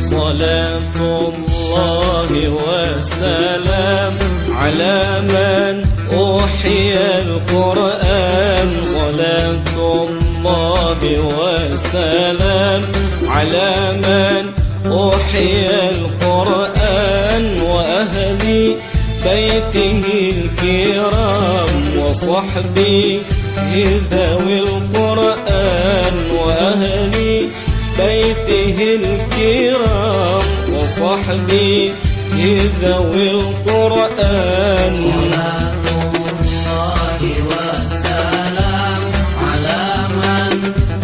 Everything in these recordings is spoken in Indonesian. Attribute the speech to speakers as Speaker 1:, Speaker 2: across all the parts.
Speaker 1: صلاة الله والسلام على من أوحي القرآن. صلاة الله والسلام على من أوحي القرآن، وأهل بيته الكرام وصحبه ذوي القرآن، وأهل بيته الكرام وصحبه ذوي القرآن.
Speaker 2: صلاة الله والسلام على من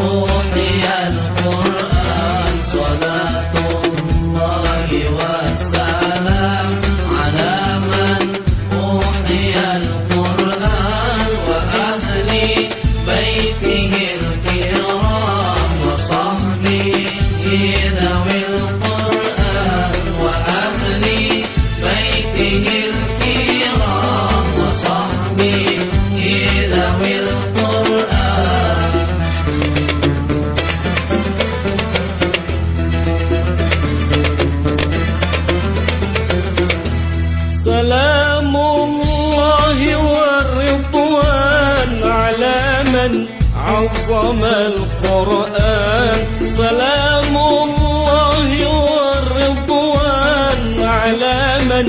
Speaker 2: أوحي القرآن. صلاة الله والسلام على من أوحي القرآن، وأهل بيته الكرام وصحبه ذوي القرآن، وأهل بيته الكرام وصحبه ذوي القرآن.
Speaker 1: سلام الله والرضوان على من عظم القرآن. سلام الله والرضوان على من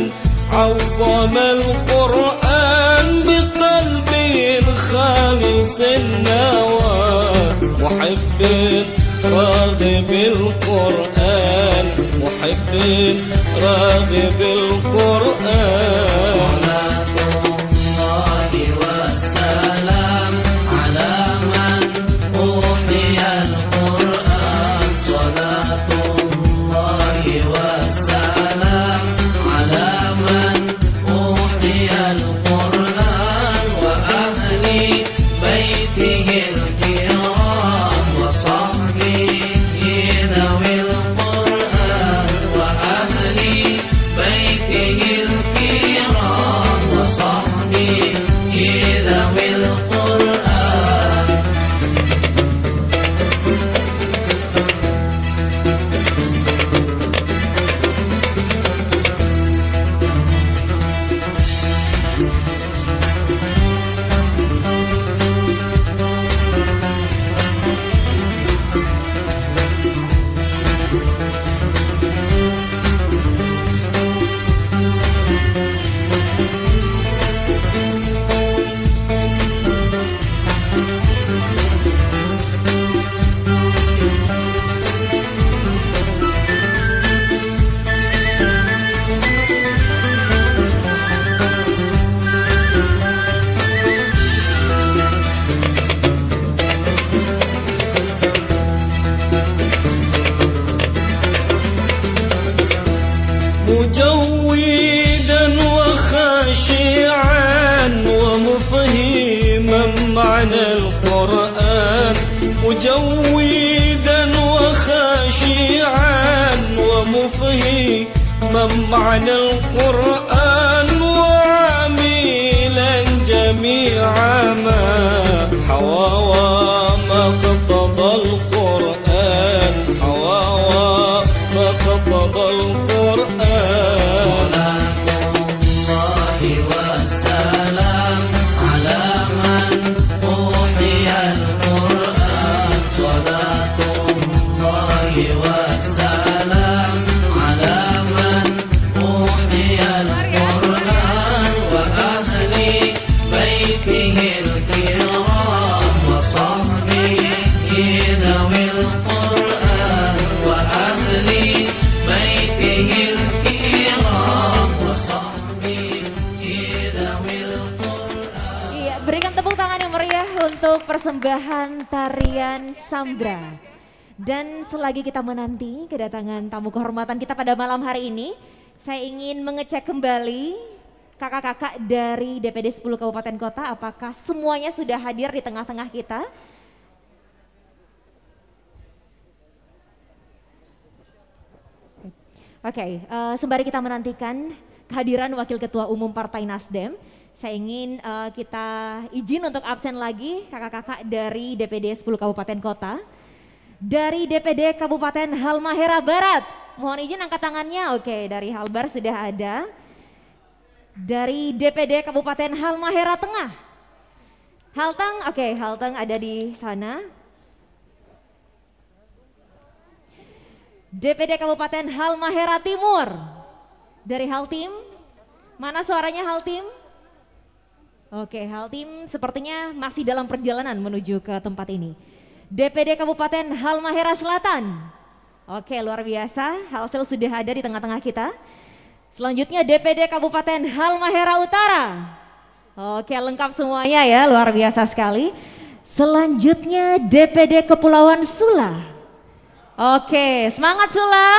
Speaker 1: عظم القرآن، بقلب خالص النوى محب راغب القرآن، محب راغب القرآن.
Speaker 2: صلاة الله والسلام على من أوحي القرآن. صلاة الله والسلام على من أوحي القرآن، وأهل بيته الكرام وصحبه ذوي القرآن، وأهل بيته الكرام وصحبه ذوي القرآن.
Speaker 1: مجودا وخاشعا ومفهما معنى القرآن، مجودا وخاشعا ومفهما معنى القرآن، وعاملا جميع ما حوى وما اقتضى القرآن.
Speaker 2: القرآن وأهل بيته الكرام وصحبه ذوي القرآن.
Speaker 3: Iya, berikan tepuk tangan yang meriah untuk persembahan tarian Sambra. Dan selagi kita menanti kedatangan tamu kehormatan kita pada malam hari ini, saya ingin mengecek kembali kakak-kakak dari DPD 10 Kabupaten Kota, apakah semuanya sudah hadir di tengah-tengah kita? Oke, sembari kita menantikan kehadiran Wakil Ketua Umum Partai Nasdem, saya ingin kita izin untuk absen lagi kakak-kakak dari DPD 10 Kabupaten Kota. Dari DPD Kabupaten Halmahera Barat, mohon izin angkat tangannya. Oke, dari Halbar sudah ada. Dari DPD Kabupaten Halmahera Tengah, Halteng, oke, Halteng ada di sana. DPD Kabupaten Halmahera Timur, dari Haltim, mana suaranya Haltim? Oke, Haltim sepertinya masih dalam perjalanan menuju ke tempat ini. DPD Kabupaten Halmahera Selatan, oke, luar biasa, Halsel sudah ada di tengah-tengah kita. Selanjutnya DPD Kabupaten Halmahera Utara, oke, lengkap semuanya ya, luar biasa sekali. Selanjutnya DPD Kepulauan Sula, oke, semangat Sula.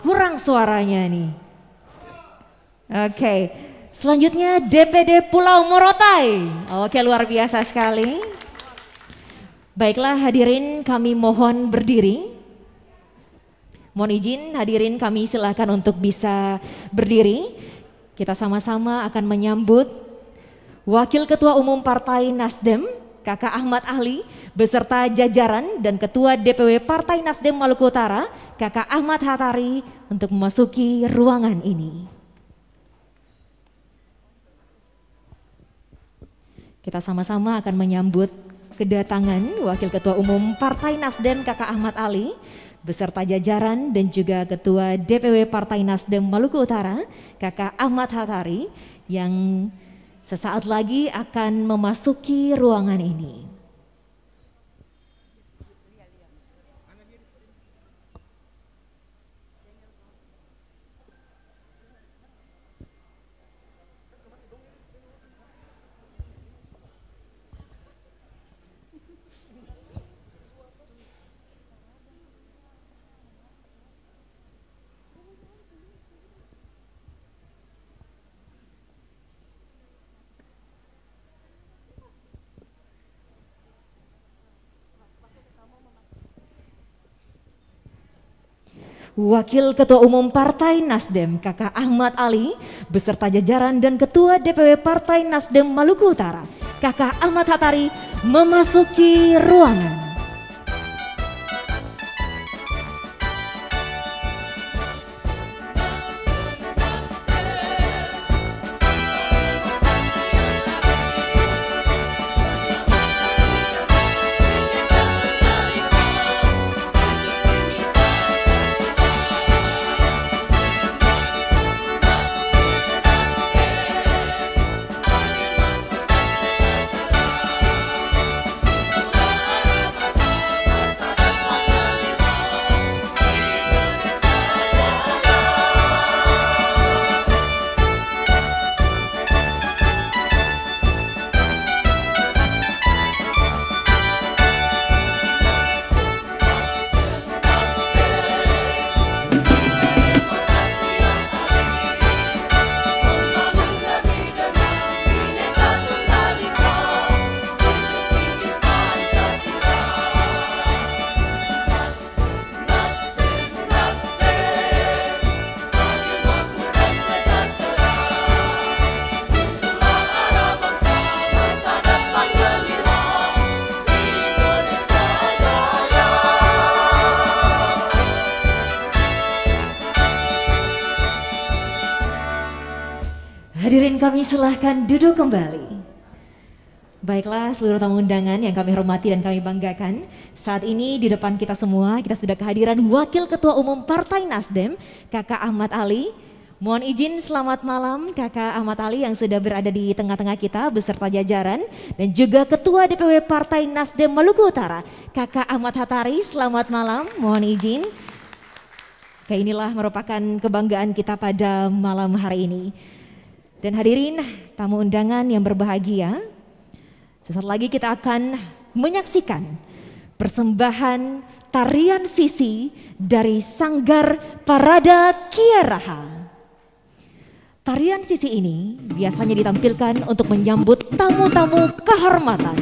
Speaker 3: Kurang suaranya nih. Oke, selanjutnya DPD Pulau Morotai, oke, luar biasa sekali. Baiklah hadirin, kami mohon berdiri. Mohon izin hadirin, kami silakan untuk bisa berdiri. Kita sama-sama akan menyambut Wakil Ketua Umum Partai Nasdem, Kakak Ahmad Ahli, beserta jajaran dan Ketua DPW Partai Nasdem Maluku Utara, Kakak Ahmad Hattari, untuk memasuki ruangan ini. Kita sama-sama akan menyambut kedatangan Wakil Ketua Umum Partai Nasdem Kakak Ahmad Ali beserta jajaran dan juga Ketua DPW Partai Nasdem Maluku Utara Kakak Ahmad Hattari yang sesaat lagi akan memasuki ruangan ini. Wakil Ketua Umum Partai Nasdem Kakak Ahmad Ali beserta jajaran dan Ketua DPW Partai Nasdem Maluku Utara Kakak Ahmad Hattari memasuki ruangan. Hadirin kami silahkan duduk kembali. Baiklah seluruh tamu undangan yang kami hormati dan kami banggakan, saat ini di depan kita semua kita sudah kehadiran Wakil Ketua Umum Partai Nasdem Kakak Ahmad Ali, Mohon izin selamat malam Kakak Ahmad Ali yang sudah berada di tengah-tengah kita beserta jajaran dan juga Ketua DPW Partai Nasdem Maluku Utara Kakak Ahmad Hatari, selamat malam, mohon izin. Oke, inilah merupakan kebanggaan kita pada malam hari ini. Dan hadirin tamu undangan yang berbahagia, sesaat lagi kita akan menyaksikan persembahan tarian sisi dari Sanggar Parada Kiaraha. Tarian sisi ini biasanya ditampilkan untuk menyambut tamu-tamu kehormatan.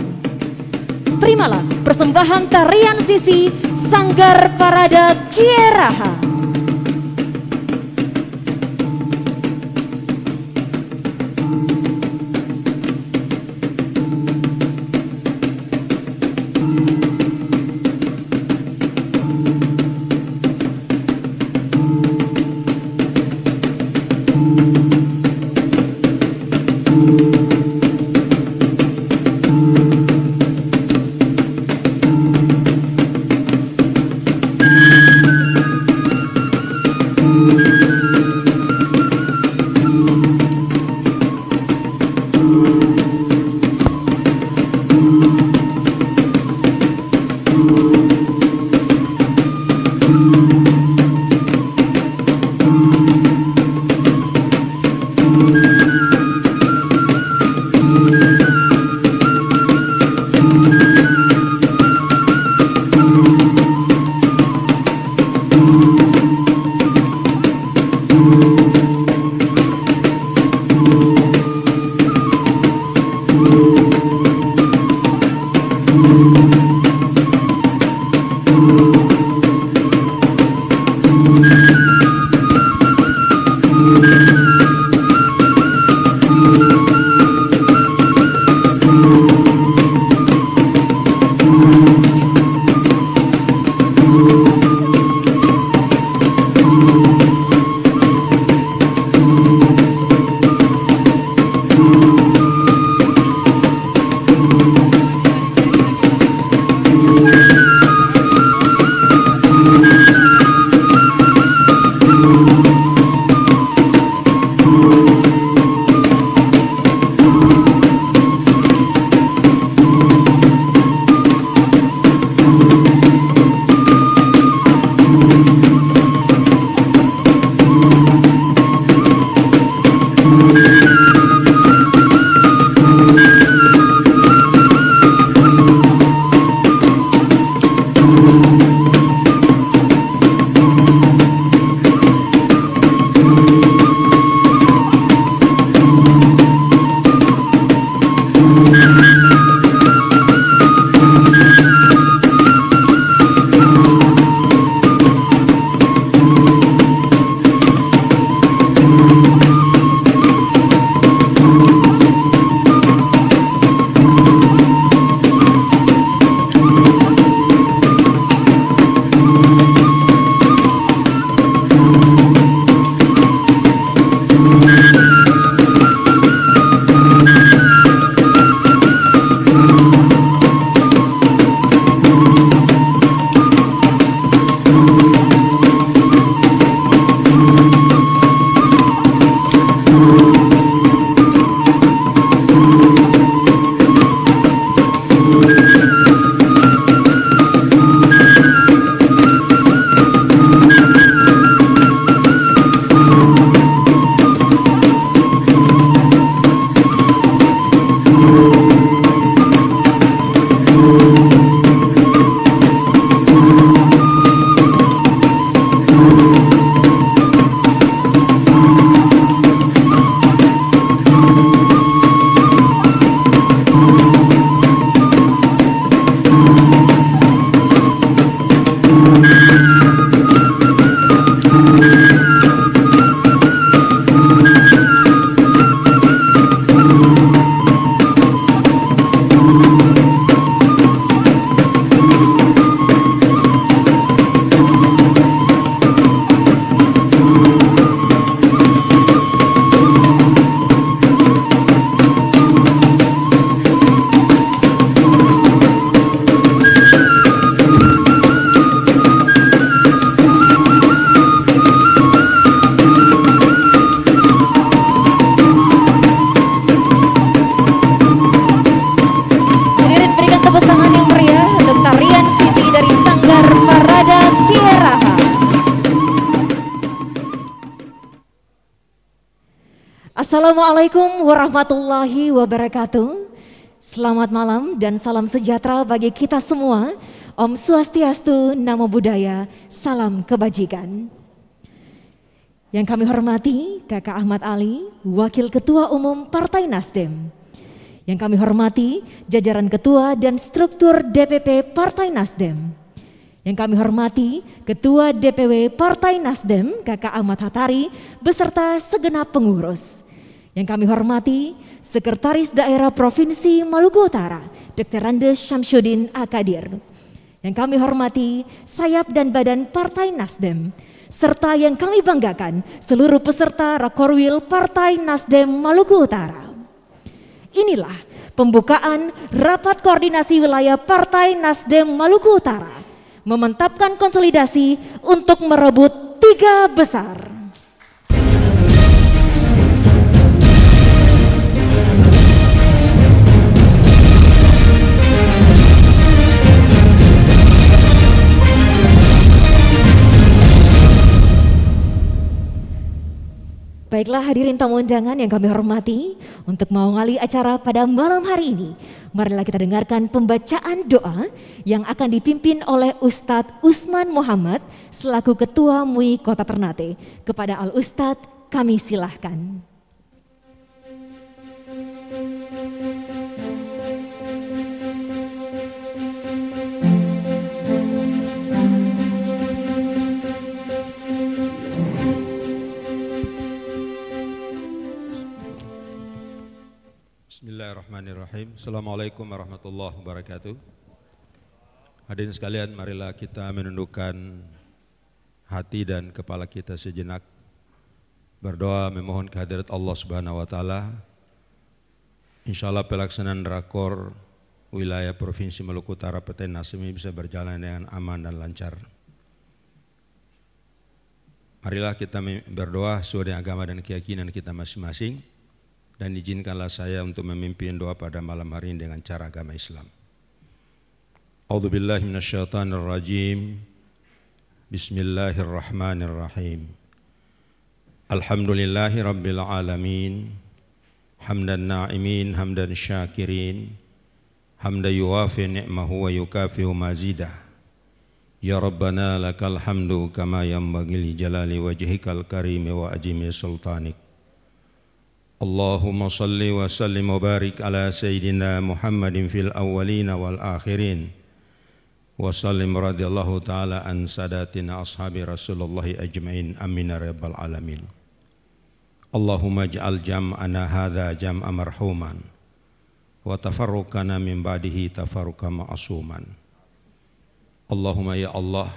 Speaker 3: Terimalah persembahan tarian sisi Sanggar Parada Kiaraha. Assalamualaikum warahmatullahi wabarakatuh. Selamat malam dan salam sejahtera bagi kita semua. Om Swastiastu, Namo Buddhaya, salam kebajikan. Yang kami hormati Kakak Ahmad Ali, Wakil Ketua Umum Partai Nasdem. Yang kami hormati jajaran Ketua dan struktur DPP Partai Nasdem. Yang kami hormati Ketua DPW Partai Nasdem, Kakak Ahmad Hatari, beserta segenap pengurus. Yang kami hormati Sekretaris Daerah Provinsi Maluku Utara, Dr. Andes Syamsuddin Akadir. Yang kami hormati sayap dan badan Partai Nasdem, serta yang kami banggakan seluruh peserta Rakorwil Partai Nasdem Maluku Utara. Inilah pembukaan Rapat Koordinasi Wilayah Partai Nasdem Maluku Utara, memantapkan konsolidasi untuk merebut 3 besar. Baiklah hadirin tamu undangan yang kami hormati, untuk mengawali acara pada malam hari ini, marilah kita dengarkan pembacaan doa yang akan dipimpin oleh Ustadz Usman Muhammad selaku Ketua MUI Kota Ternate. Kepada Al Ustadz kami silahkan.
Speaker 4: Bismillahirrahmanirrahim. Assalamualaikum warahmatullahi wabarakatuh. Hadirin sekalian, marilah kita menundukkan hati dan kepala kita sejenak, berdoa memohon kehadirat Allah Subhanahu wa taala. Insyaallah pelaksanaan rakor wilayah Provinsi Maluku Utara Partai Nasdem ini bisa berjalan dengan aman dan lancar. Marilah kita berdoa sesuai dengan agama dan keyakinan kita masing-masing. Dan izinkanlah saya untuk memimpin doa pada malam hari ini dengan cara agama Islam. A'udzubillahi minasyaitonirrajim. Bismillahirrahmanirrahim. Alhamdulillahi rabbil alamin. Hamdan na'imin, hamdan syakirin. Hamdan yuwafi ni'mahu wa yukafi'u mazidah. Ya Rabbana lakal hamdu kama yanbaghi li jalali wajhikal karimi wa ajimi sultanik. Allahumma salli wa sallim wa barik ala Sayyidina Muhammadin fil awwalin wal akhirin wa sallim radhiyallahu ta'ala an sadatina ashabi Rasulullah ajma'in amin ya rabbal alamin. Allahumma ij'al jam'ana hadha jam'a marhuman wa tafarruqana min ba'dihi tafarruqan ma'suman. Allahumma ya Allah,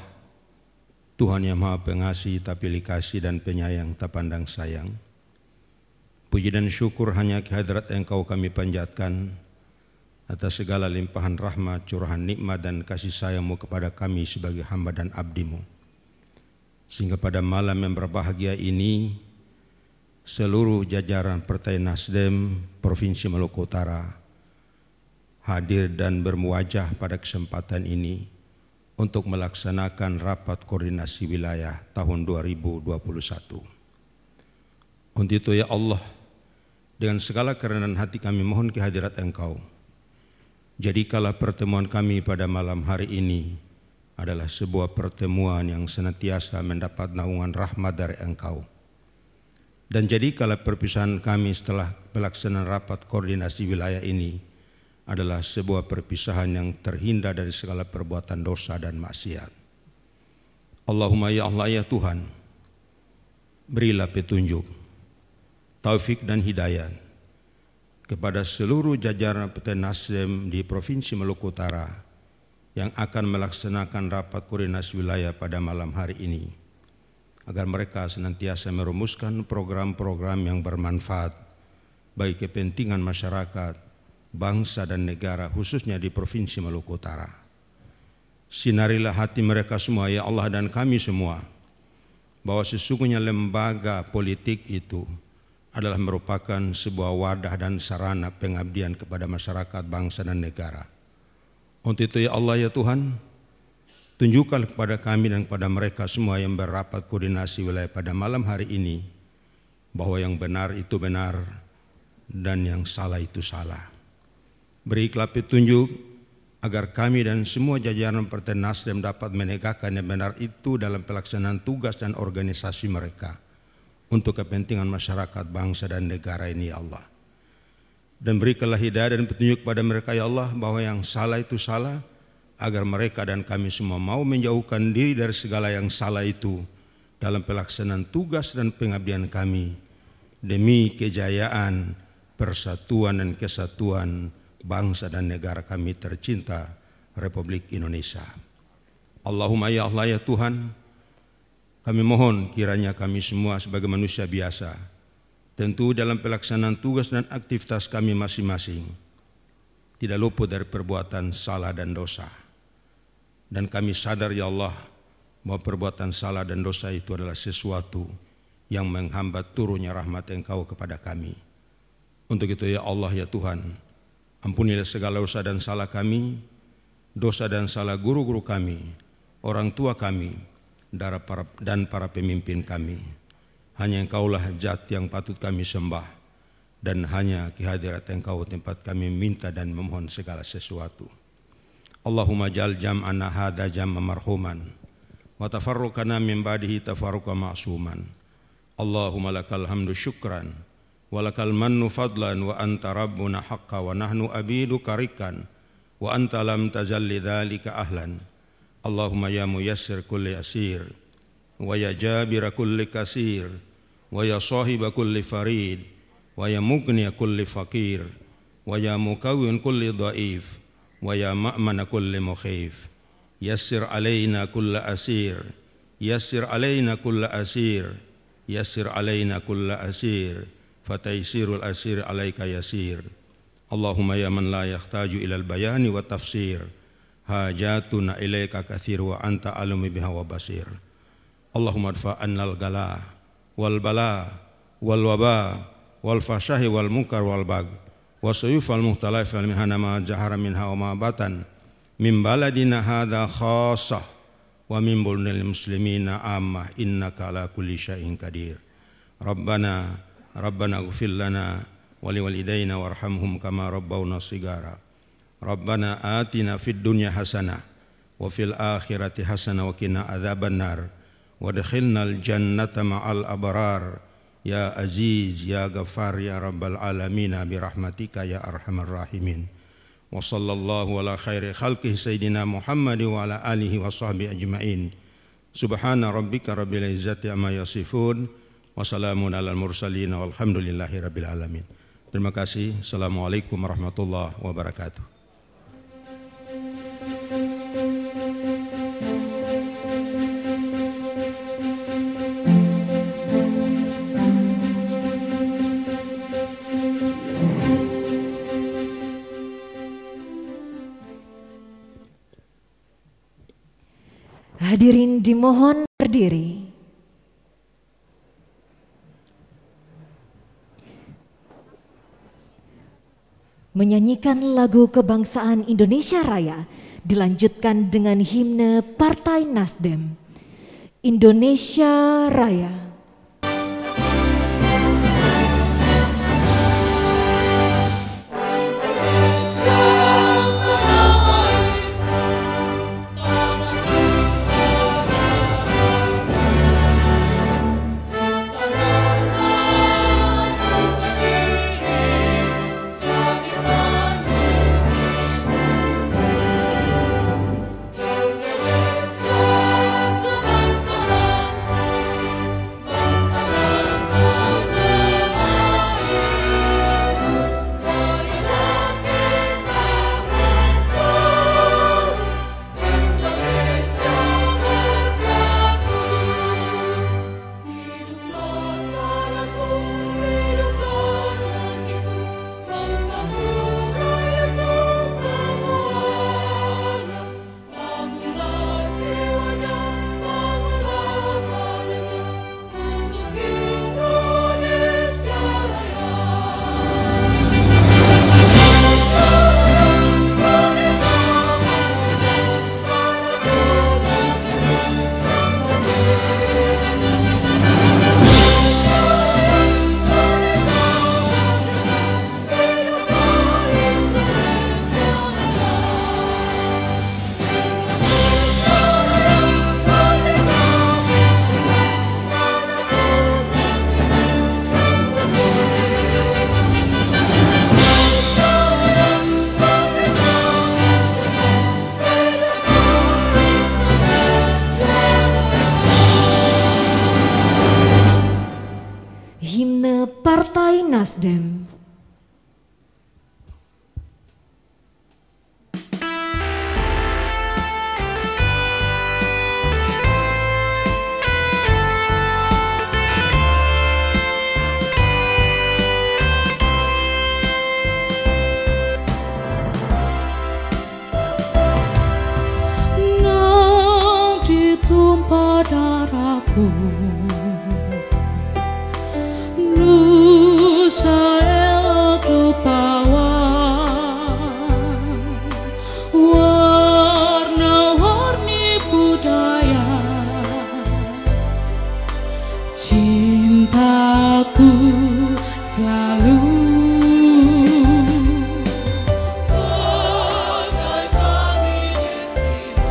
Speaker 4: Tuhan yang Maha Pengasih tak pilih kasih dan penyayang tak pandang sayang. Puji dan syukur hanya kehadirat Engkau kami panjatkan atas segala limpahan rahmat, curahan nikmat dan kasih sayang-Mu kepada kami sebagai hamba dan abdi-Mu. Sehingga pada malam yang berbahagia ini, seluruh jajaran Partai Nasdem Provinsi Maluku Utara hadir dan bermuwajah pada kesempatan ini untuk melaksanakan rapat koordinasi wilayah tahun 2021. Untuk itu ya Allah, dengan segala kerendahan hati kami mohon kehadirat Engkau. Jadikanlah pertemuan kami pada malam hari ini adalah sebuah pertemuan yang senantiasa mendapat naungan rahmat dari Engkau. Dan jadikanlah perpisahan kami setelah pelaksanaan rapat koordinasi wilayah ini adalah sebuah perpisahan yang terhindar dari segala perbuatan dosa dan maksiat. Allahumma ya Allah ya Tuhan, berilah petunjuk, taufik dan hidayah kepada seluruh jajaran Partai Nasdem di Provinsi Maluku Utara yang akan melaksanakan rapat koordinasi wilayah pada malam hari ini, agar mereka senantiasa merumuskan program-program yang bermanfaat bagi kepentingan masyarakat, bangsa dan negara, khususnya di Provinsi Maluku Utara. Sinarilah hati mereka semua ya Allah dan kami semua, bahwa sesungguhnya lembaga politik itu adalah merupakan sebuah wadah dan sarana pengabdian kepada masyarakat, bangsa dan negara. Untuk itu ya Allah ya Tuhan, tunjukkan kepada kami dan kepada mereka semua yang berapat koordinasi wilayah pada malam hari ini, bahwa yang benar itu benar dan yang salah itu salah. Berilah petunjuk agar kami dan semua jajaran Partai Nasdem dapat menegakkan yang benar itu dalam pelaksanaan tugas dan organisasi mereka untuk kepentingan masyarakat, bangsa dan negara ini ya Allah. Dan berikanlah hidayah dan petunjuk kepada mereka ya Allah bahwa yang salah itu salah, agar mereka dan kami semua mau menjauhkan diri dari segala yang salah itu dalam pelaksanaan tugas dan pengabdian kami demi kejayaan, persatuan dan kesatuan bangsa dan negara kami tercinta Republik Indonesia. Allahumma ya Allah ya Tuhan, kami mohon kiranya kami semua sebagai manusia biasa, tentu dalam pelaksanaan tugas dan aktivitas kami masing-masing, tidak luput dari perbuatan salah dan dosa. Dan kami sadar ya Allah bahwa perbuatan salah dan dosa itu adalah sesuatu yang menghambat turunnya rahmat Engkau kepada kami. Untuk itu ya Allah ya Tuhan, ampunilah segala dosa dan salah kami, dosa dan salah guru-guru kami, orang tua kami, dan para pemimpin kami. Hanya Engkaulah zat yang patut kami sembah, dan hanya kehadirat Engkau tempat kami minta dan memohon segala sesuatu. Allahumma jal jam'ana hadha jam'a marhuman, wa tafarruqana min ba'dihi tafarruqa ma'suman. Allahumma lakal hamdu syukran, walakal mannu fadlan, wa anta rabbuna haqqa, wa nahnu abidu karikan, wa anta lam tazalli dhalika ahlan. Allahumma ya muyassir kulli asir, wa ya jabira kulli kasir, wa ya sahiba kulli farid, wa ya mugniya kulli fakir, wa ya mukawwin kulli dhaif, wa ya ma'mana kulli mukhif. Yassir alayna kulla asir, yassir alayna kulla asir, yassir alayna kulla asir, fataysirul asir alaika yasir. Allahumma ya man la yahtaju ilal bayani wa tafsir, hajatuna ilaika kathir wa anta alumi biha wa basir. Allahumma adfa annal gala wal bala wal waba wal fashahi wal munkar wal bag wa suyuf al muhtalif wal mihana ma jahara minha wa ma batan min baladina hadha khassah wa min bulnil muslimina ammah innaka ala kulli syai'in qadir. Rabbana ighfir lana wa liwalidayna warhamhum kama rabbawna shigara. Rabbana atina fid dunya hasanah wa fil akhirati hasanah wa qina adzabannar wa adkhilnal jannata ma'al abrar ya aziz ya ghafar ya rabbal alamin bi rahmatika ya arhamar rahimin. Wa sallallahu ala khairi khalqihi sayyidina Muhammad wa ala alihi wa sahbihi ajma'in. Subhana rabbika rabbil izzati amma yasifun, wa salamun alal mursalin walhamdulillahi rabbil alamin. Terima kasih. Assalamualaikum warahmatullahi wabarakatuh.
Speaker 3: Hadirin dimohon berdiri. Menyanyikan lagu kebangsaan Indonesia Raya dilanjutkan dengan himne Partai Nasdem. Indonesia Raya. Nasdem.
Speaker 5: Negeri tumpah darahku, Nusa Elok Rupawan, warna-warni budaya, cintaku selalu. Bagai kami di sini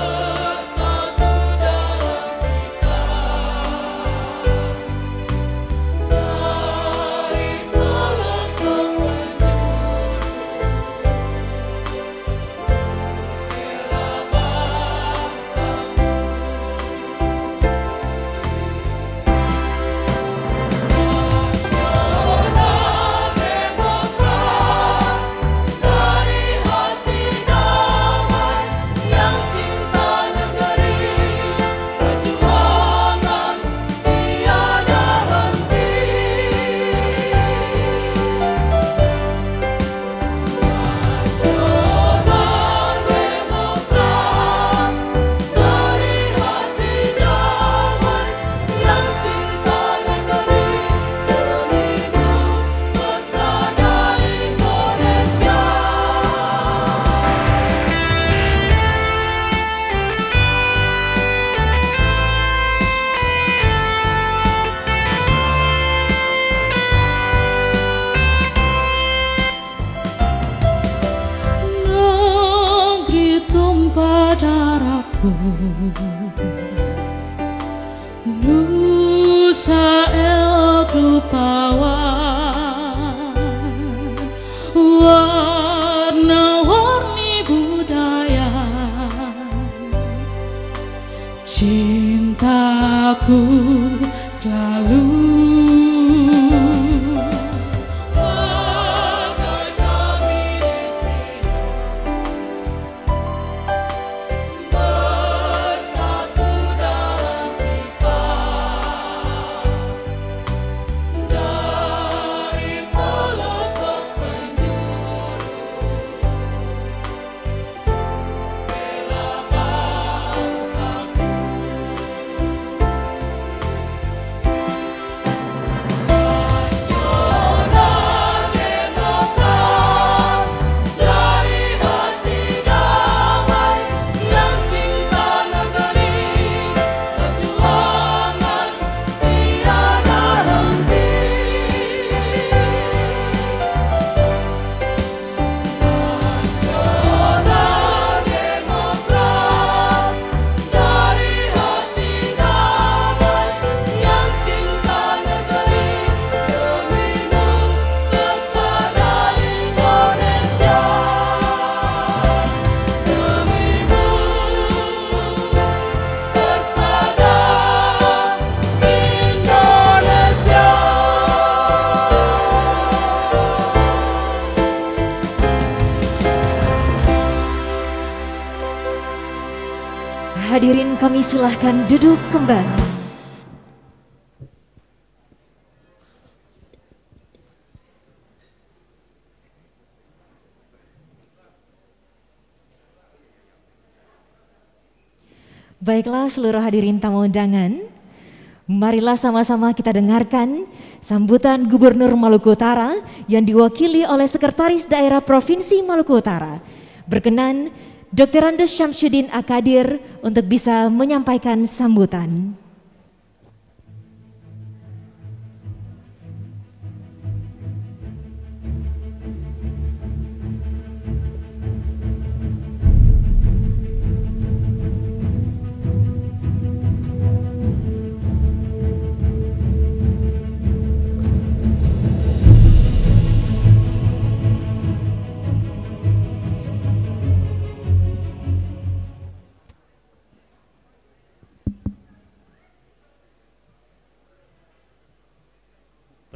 Speaker 5: bersatu dalam cita, dari pelosok penjuru bela bangsaku. Nasional Demokrat, dari hati damai yang cinta negeri, perjuangan tiada henti. Nasional Demokrat, dari hati damai yang cinta negeri, pemilu bersama Indonesia. Negeri tumpah darahku, Nusa Elok Rupawan, warna-warni budaya, cintaku selalu. Bagai kami di sini bersatu dalam cita, dari pelosok penjuru bela bangsaku. Nasional Demokrat, dari hati damai yang cinta negeri, perjuangan tiada henti. Nasional Demokrat, dari hati damai yang cinta negeri, pemilu bersama Indonesia. Pemilu bersama Indonesia.
Speaker 3: Hadirin kami silahkan duduk kembali. Baiklah seluruh hadirin tamu undangan, marilah sama-sama kita dengarkan sambutan Gubernur Maluku Utara yang diwakili oleh Sekretaris Daerah Provinsi Maluku Utara. Berkenan Dr. Andes Syamsuddin Akadir untuk bisa menyampaikan sambutan.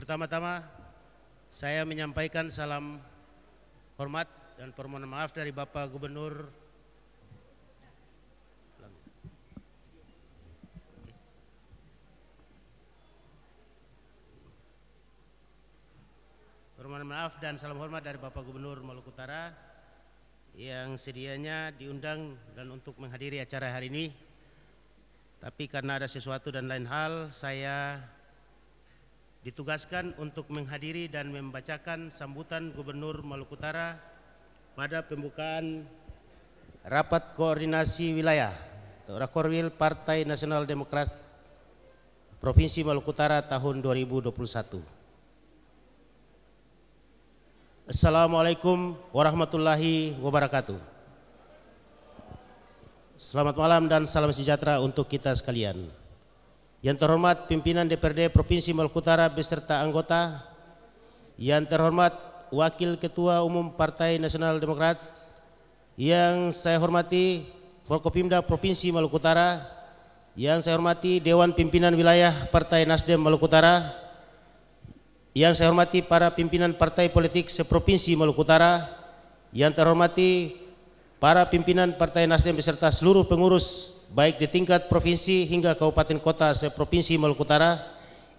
Speaker 6: Pertama-tama saya menyampaikan salam hormat dan permohonan maaf dari Bapak Gubernur salam hormat dari Bapak Gubernur Maluku Utara yang sedianya diundang dan untuk menghadiri acara hari ini. Tapi karena ada sesuatu dan lain hal, saya ditugaskan untuk menghadiri dan membacakan sambutan Gubernur Maluku Utara pada pembukaan Rapat Koordinasi Wilayah atau Rakorwil Partai Nasional Demokrat Provinsi Maluku Utara tahun 2021. Assalamualaikum warahmatullahi wabarakatuh. Selamat malam dan salam sejahtera untuk kita sekalian. Yang terhormat pimpinan DPRD Provinsi Maluku Utara beserta anggota, yang terhormat Wakil Ketua Umum Partai Nasional Demokrat, yang saya hormati Forkopimda Provinsi Maluku Utara, yang saya hormati Dewan Pimpinan Wilayah Partai Nasdem Maluku Utara, yang saya hormati para pimpinan partai politik seprovinsi Maluku Utara, yang terhormati para pimpinan Partai Nasdem beserta seluruh pengurus baik di tingkat provinsi hingga kabupaten kota seprovinsi Maluku Utara,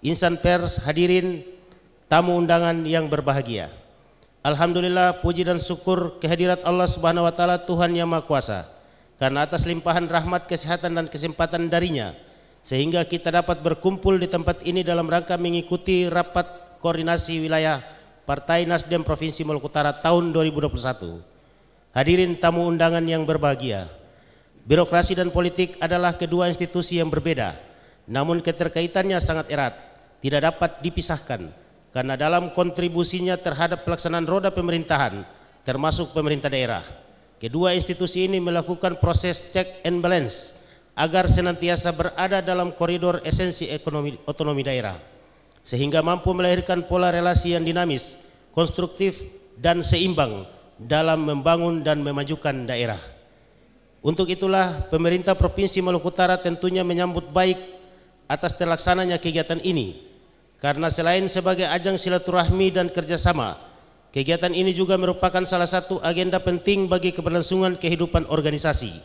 Speaker 6: insan pers, hadirin, tamu undangan yang berbahagia. Alhamdulillah, puji dan syukur kehadirat Allah Subhanahu wa taala Tuhan Yang Maha Kuasa, karena atas limpahan rahmat, kesehatan dan kesempatan darinya sehingga kita dapat berkumpul di tempat ini dalam rangka mengikuti rapat koordinasi wilayah Partai Nasdem Provinsi Maluku Utara tahun 2021. Hadirin tamu undangan yang berbahagia, birokrasi dan politik adalah kedua institusi yang berbeda, namun keterkaitannya sangat erat, tidak dapat dipisahkan karena dalam kontribusinya terhadap pelaksanaan roda pemerintahan termasuk pemerintah daerah. Kedua institusi ini melakukan proses check and balance agar senantiasa berada dalam koridor esensi ekonomi otonomi daerah, sehingga mampu melahirkan pola relasi yang dinamis, konstruktif dan seimbang dalam membangun dan memajukan daerah. Untuk itulah pemerintah Provinsi Maluku Utara tentunya menyambut baik atas terlaksananya kegiatan ini, karena selain sebagai ajang silaturahmi dan kerjasama, kegiatan ini juga merupakan salah satu agenda penting bagi keberlangsungan kehidupan organisasi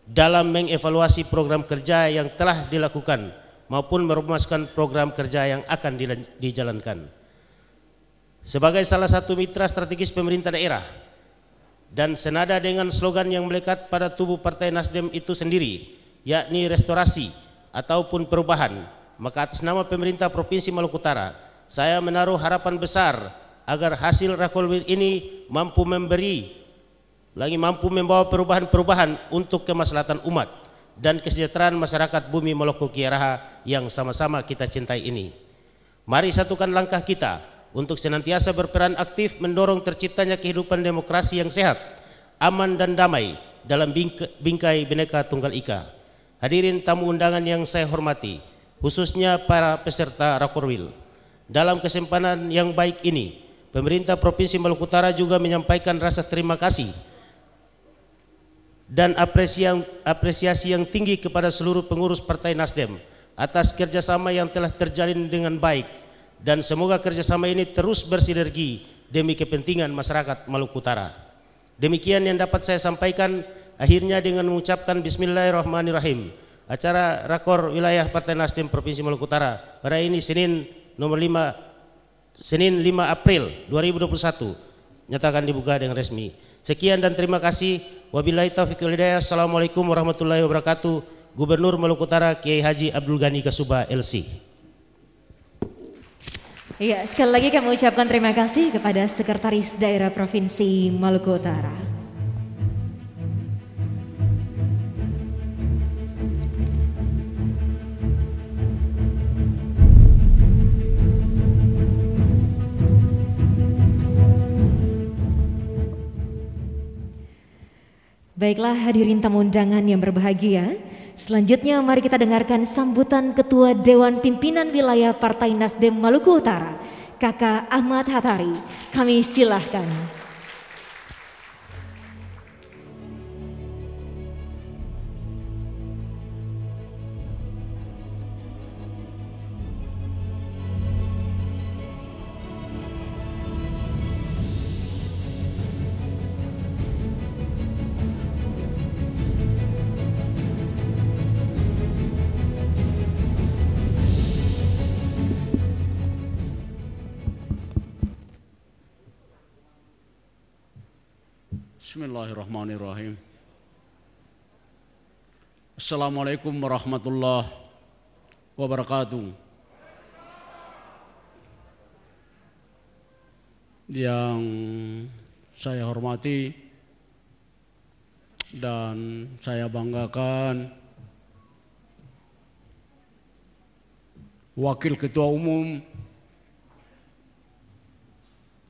Speaker 6: dalam mengevaluasi program kerja yang telah dilakukan maupun merumuskan program kerja yang akan dijalankan. Sebagai salah satu mitra strategis pemerintah daerah dan senada dengan slogan yang melekat pada tubuh Partai Nasdem itu sendiri, yakni restorasi ataupun perubahan, maka atas nama pemerintah Provinsi Maluku Utara, saya menaruh harapan besar agar hasil Rakorwil ini mampu membawa perubahan-perubahan untuk kemaslahatan umat dan kesejahteraan masyarakat bumi Moloku Kiaraha yang sama-sama kita cintai ini. Mari satukan langkah kita untuk senantiasa berperan aktif mendorong terciptanya kehidupan demokrasi yang sehat, aman dan damai dalam bingkai Bhinneka Tunggal Ika. Hadirin tamu undangan yang saya hormati, khususnya para peserta Rakorwil. Dalam kesempatan yang baik ini, pemerintah Provinsi Maluku Utara juga menyampaikan rasa terima kasih dan apresiasi yang tinggi kepada seluruh pengurus Partai Nasdem atas kerjasama yang telah terjalin dengan baik, dan semoga kerjasama ini terus bersinergi demi kepentingan masyarakat Maluku Utara. Demikian yang dapat saya sampaikan. Akhirnya dengan mengucapkan Bismillahirrahmanirrahim, acara Rakor Wilayah Partai Nasdem Provinsi Maluku Utara pada ini Senin 5 April 2021 nyatakan dibuka dengan resmi. Sekian dan terima kasih. Wabillahi taufiq wal hidayah. Assalamualaikum warahmatullahi wabarakatuh. Gubernur Maluku Utara Kiai Haji Abdul Ghani Kasuba LC.
Speaker 3: Iya, sekali lagi kami ucapkan terima kasih kepada Sekretaris Daerah Provinsi Maluku Utara. Baiklah hadirin tamu undangan yang berbahagia, selanjutnya mari kita dengarkan sambutan Ketua Dewan Pimpinan Wilayah Partai Nasdem Maluku Utara, Kakak Ahmad Hattari. Kami silahkan.
Speaker 7: Bismillahirrahmanirrahim. Assalamualaikum warahmatullahi wabarakatuh. Yang saya hormati dan saya banggakan Wakil Ketua Umum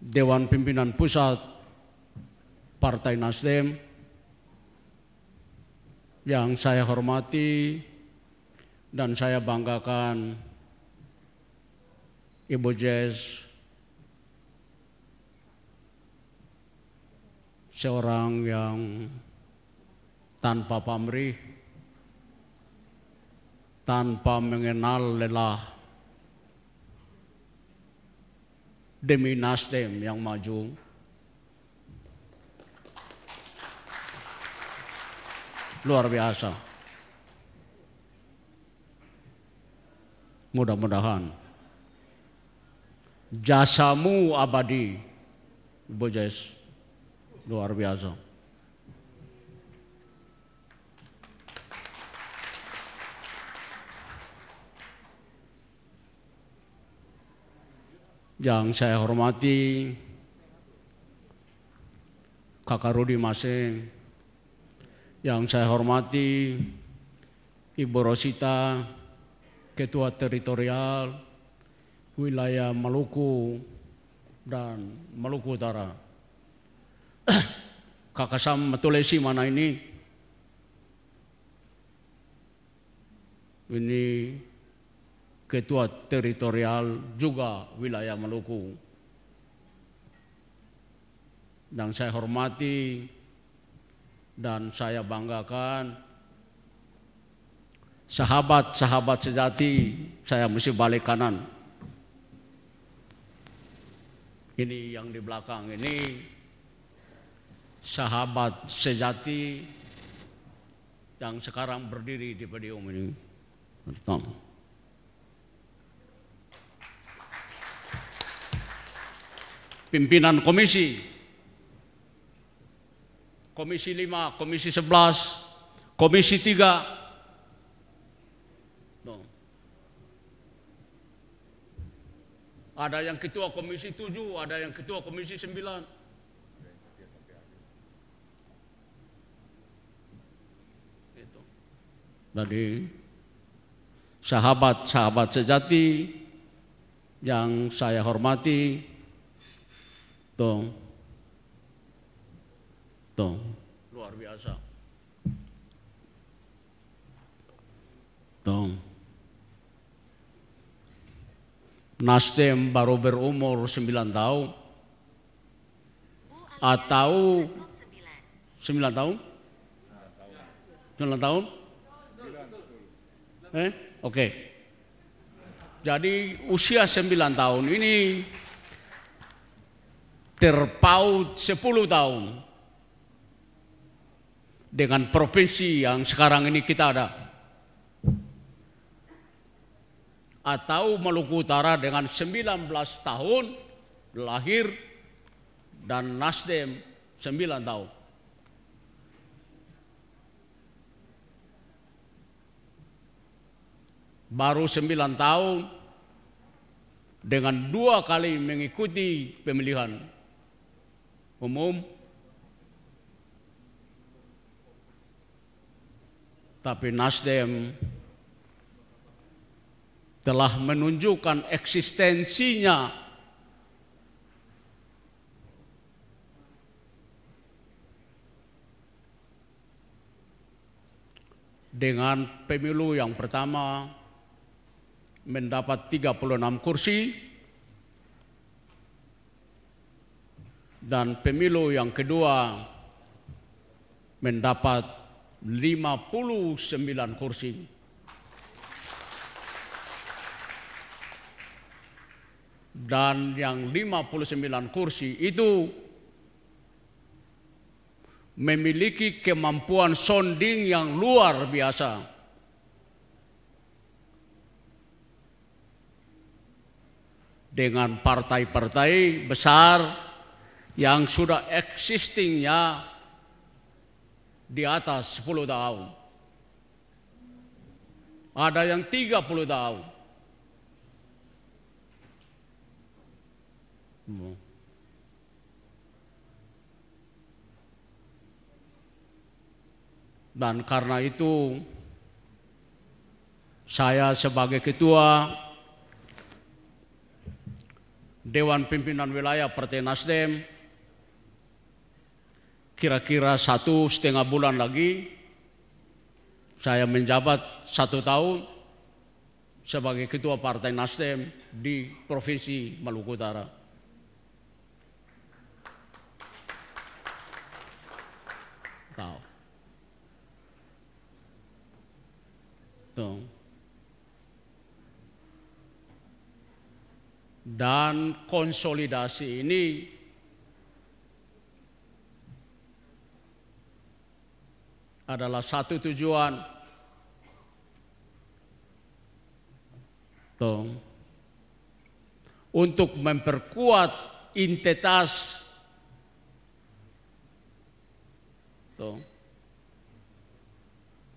Speaker 7: Dewan Pimpinan Pusat Partai Nasdem, yang saya hormati dan saya banggakan Ibu Jess, seorang yang tanpa pamrih, tanpa mengenal lelah, demi Nasdem yang maju. Luar biasa. Mudah-mudahan jasamu abadi, Ibu Jess. Luar biasa. Yang saya hormati Kakak Rudi Maseng, yang saya hormati Ibu Rosita, Ketua Teritorial Wilayah Maluku dan Maluku Utara. Kakak Sam Matulesi mana ini? Ini Ketua Teritorial juga Wilayah Maluku. Dan saya hormati dan saya banggakan sahabat-sahabat sejati. Saya mesti balik kanan. Ini yang di belakang ini sahabat sejati yang sekarang berdiri di podium ini. Pimpinan komisi, Komisi 5, Komisi 11, Komisi 3. Ada yang Ketua Komisi 7, ada yang Ketua Komisi 9. Jadi sahabat-sahabat sejati yang saya hormati, luar biasa. Nasdem baru berumur 9 tahun atau 9 tahun? 9 tahun? Oke. Jadi usia 9 tahun ini terpaut 10 tahun dengan provinsi yang sekarang ini kita ada, atau Maluku Utara dengan 19 tahun lahir dan Nasdem 9 tahun. Baru 9 tahun dengan 2 kali mengikuti pemilihan umum, tapi Nasdem telah menunjukkan eksistensinya dengan pemilu yang pertama mendapat 36 kursi dan pemilu yang kedua mendapat 59 kursi. Dan yang 59 kursi itu memiliki kemampuan sounding yang luar biasa. Dengan partai-partai besar yang sudah existingnya di atas 10 tahun. Ada yang 30 tahun. Dan karena itu saya sebagai ketua Dewan Pimpinan Wilayah Partai Nasdem, kira-kira 1,5 bulan lagi saya menjabat 1 tahun sebagai ketua Partai Nasdem di Provinsi Maluku Utara. Tahu. Tuh. Dan konsolidasi ini adalah satu tujuan untuk memperkuat entitas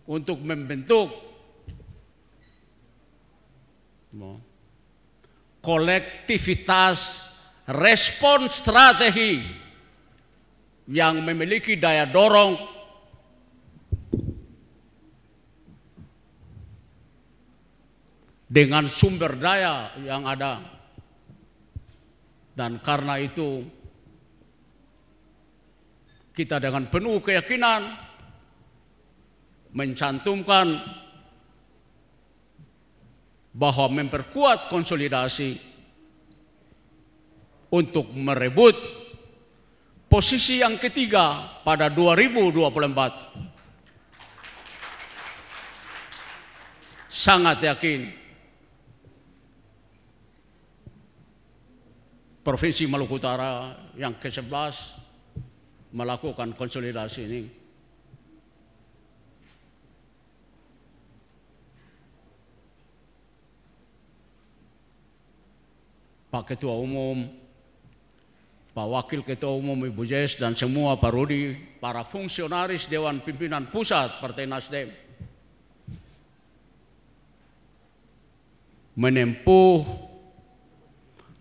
Speaker 7: untuk membentuk kolektivitas respon strategi yang memiliki daya dorong dengan sumber daya yang ada. Dan karena itu kita dengan penuh keyakinan mencantumkan bahwa memperkuat konsolidasi untuk merebut posisi yang ketiga pada 2024. Sangat yakin Provinsi Maluku Utara yang ke-11 melakukan konsolidasi ini. Pak Ketua Umum, Pak Wakil Ketua Umum Ibu Jess dan semua Pak Rudi, para fungsionaris Dewan Pimpinan Pusat Partai Nasdem menempuh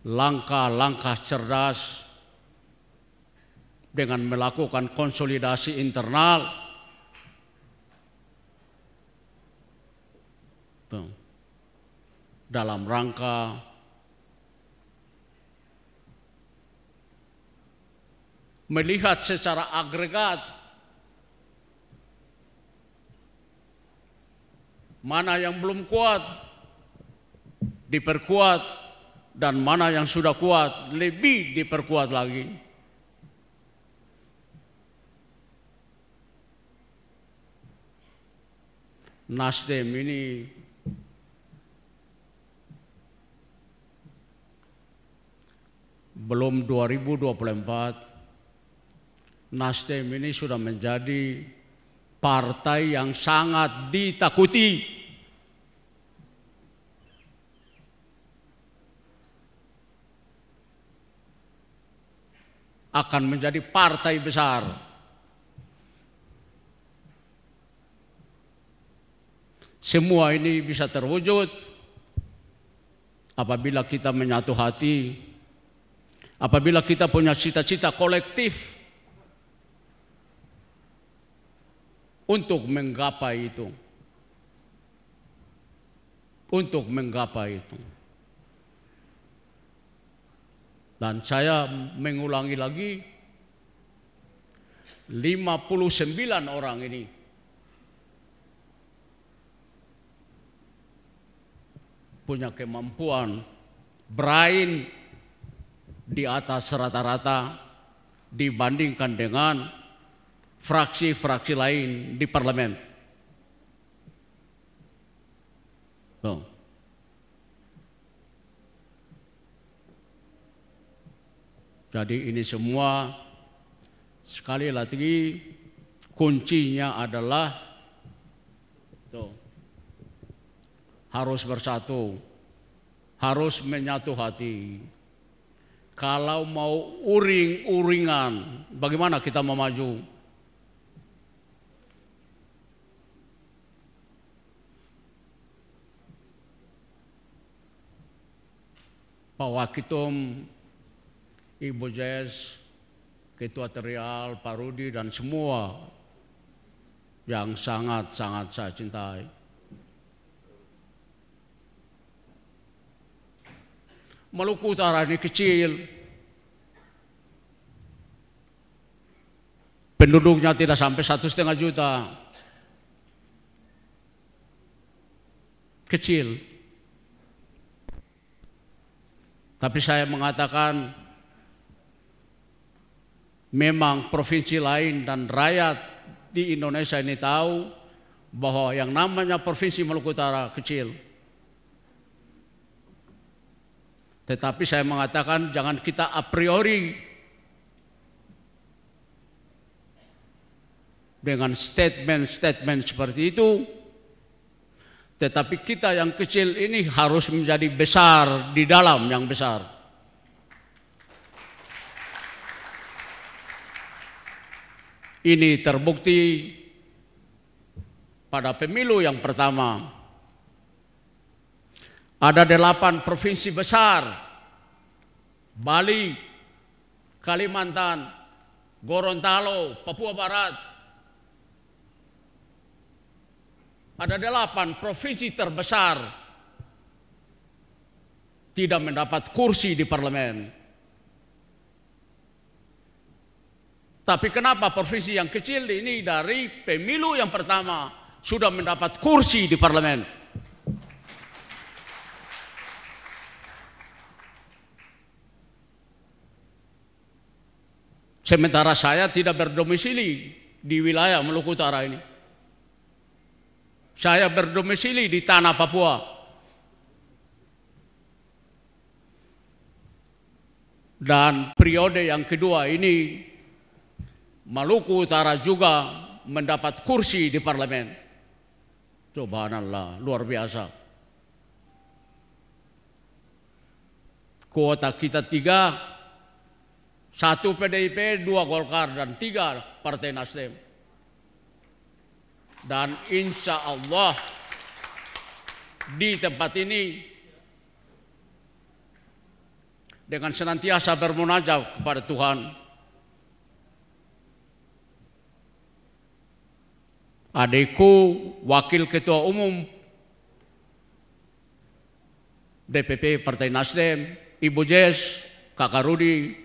Speaker 7: langkah-langkah cerdas dengan melakukan konsolidasi internal dalam rangka melihat secara agregat mana yang belum kuat diperkuat dan mana yang sudah kuat lebih diperkuat lagi. Nasdem ini belum 2024, Nasdem ini sudah menjadi partai yang sangat ditakuti. Akan menjadi partai besar. Semua ini bisa terwujud apabila kita menyatu hati, apabila kita punya cita-cita kolektif untuk menggapai itu. Untuk menggapai itu. Dan saya mengulangi lagi, 59 orang ini punya kemampuan brain di atas rata-rata dibandingkan dengan fraksi-fraksi lain di parlemen. Jadi ini semua sekali lagi kuncinya adalah harus bersatu, harus menyatu hati. Kalau mau uring-uringan, bagaimana kita mau maju? Pak Wakitum, Ibu Jess, Ketua Terial, Pak Rudi, dan semua yang sangat-sangat saya cintai. Maluku Utara ini kecil, penduduknya tidak sampai 1,5 juta, kecil. Tapi saya mengatakan memang provinsi lain dan rakyat di Indonesia ini tahu bahwa yang namanya Provinsi Maluku Utara kecil. Tetapi saya mengatakan jangan kita a priori dengan statement-statement seperti itu, tetapi kita yang kecil ini harus menjadi besar di dalam yang besar. Ini terbukti pada pemilu yang pertama. Ada 8 provinsi besar, Bali, Kalimantan, Gorontalo, Papua Barat. Ada 8 provinsi terbesar tidak mendapat kursi di parlemen. Tapi kenapa provinsi yang kecil ini dari pemilu yang pertama sudah mendapat kursi di parlemen? Sementara saya tidak berdomisili di wilayah Maluku Utara ini. Saya berdomisili di tanah Papua. Dan periode yang kedua ini Maluku Utara juga mendapat kursi di parlemen. Subhanallah, luar biasa. Kuota kita 3, 1 PDIP, 2 Golkar, dan 3 Partai Nasdem. Dan insya Allah di tempat ini dengan senantiasa bermunajat kepada Tuhan, adikku Wakil Ketua Umum DPP Partai Nasdem, Ibu Jess, Kakak Rudi,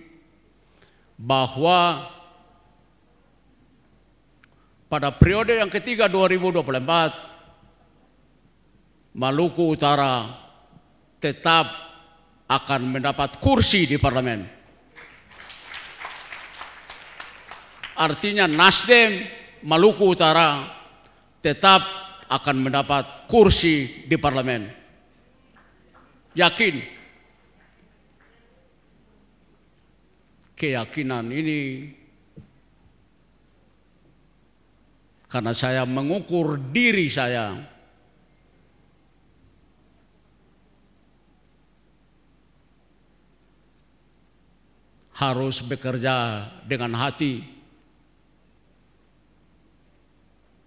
Speaker 7: bahwa pada periode yang ketiga 2024, Maluku Utara tetap akan mendapat kursi di parlemen. Artinya Nasdem Maluku Utara tetap akan mendapat kursi di parlemen. Yakin. Keyakinan ini karena saya mengukur diri saya harus bekerja dengan hati,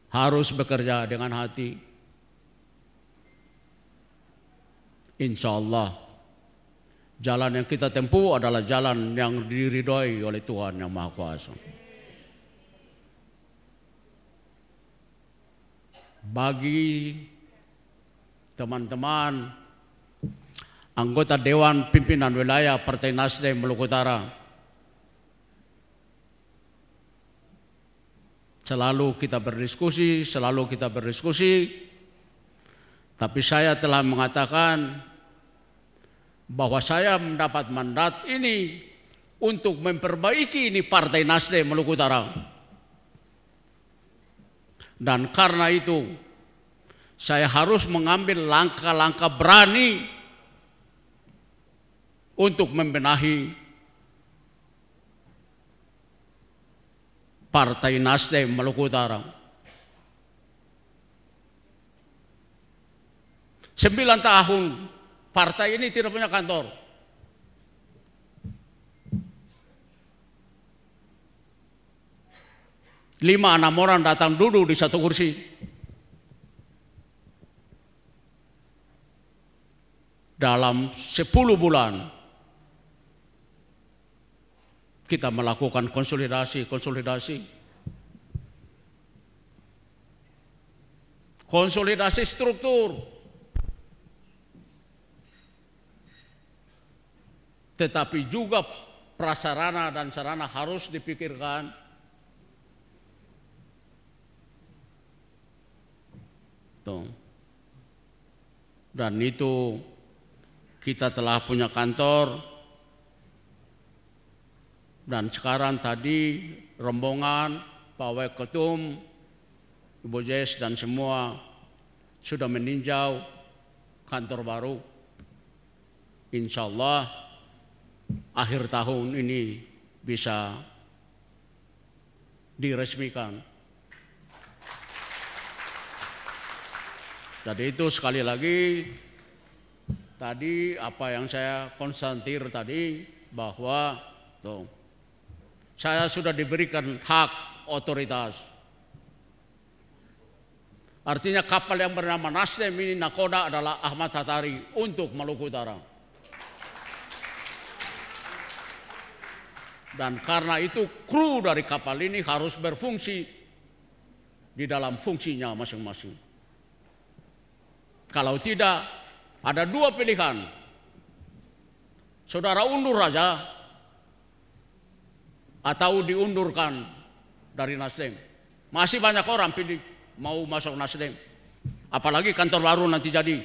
Speaker 7: harus bekerja dengan hati. Insya Allah jalan yang kita tempuh adalah jalan yang diridhoi oleh Tuhan Yang Maha Kuasa. Bagi teman-teman anggota Dewan Pimpinan Wilayah Partai Nasdem Maluku Utara, selalu kita berdiskusi, tapi saya telah mengatakan bahwa saya mendapat mandat ini untuk memperbaiki ini Partai Nasdem Maluku Utara. Dan karena itu saya harus mengambil langkah-langkah berani untuk membenahi Partai Nasdem Maluku Utara. 9 tahun partai ini tidak punya kantor. Lima 6 orang datang duduk di satu kursi. dalam 10 bulan kita melakukan konsolidasi struktur, tetapi juga prasarana dan sarana harus dipikirkan. Dan itu kita telah punya kantor, dan sekarang tadi rombongan Pak Waketum, Ibu Jess dan semua sudah meninjau kantor baru. Insya Allah akhir tahun ini bisa diresmikan. Jadi itu sekali lagi tadi apa yang saya konstatir tadi, bahwa saya sudah diberikan hak otoritas. Artinya kapal yang bernama Nasdem ini nakoda adalah Ahmad Hattari untuk Maluku Utara. Dan karena itu kru dari kapal ini harus berfungsi di dalam fungsinya masing-masing. Kalau tidak, ada dua pilihan. Saudara undur saja atau diundurkan dari Nasdem. Masih banyak orang pilih mau masuk Nasdem. Apalagi kantor baru nanti jadi.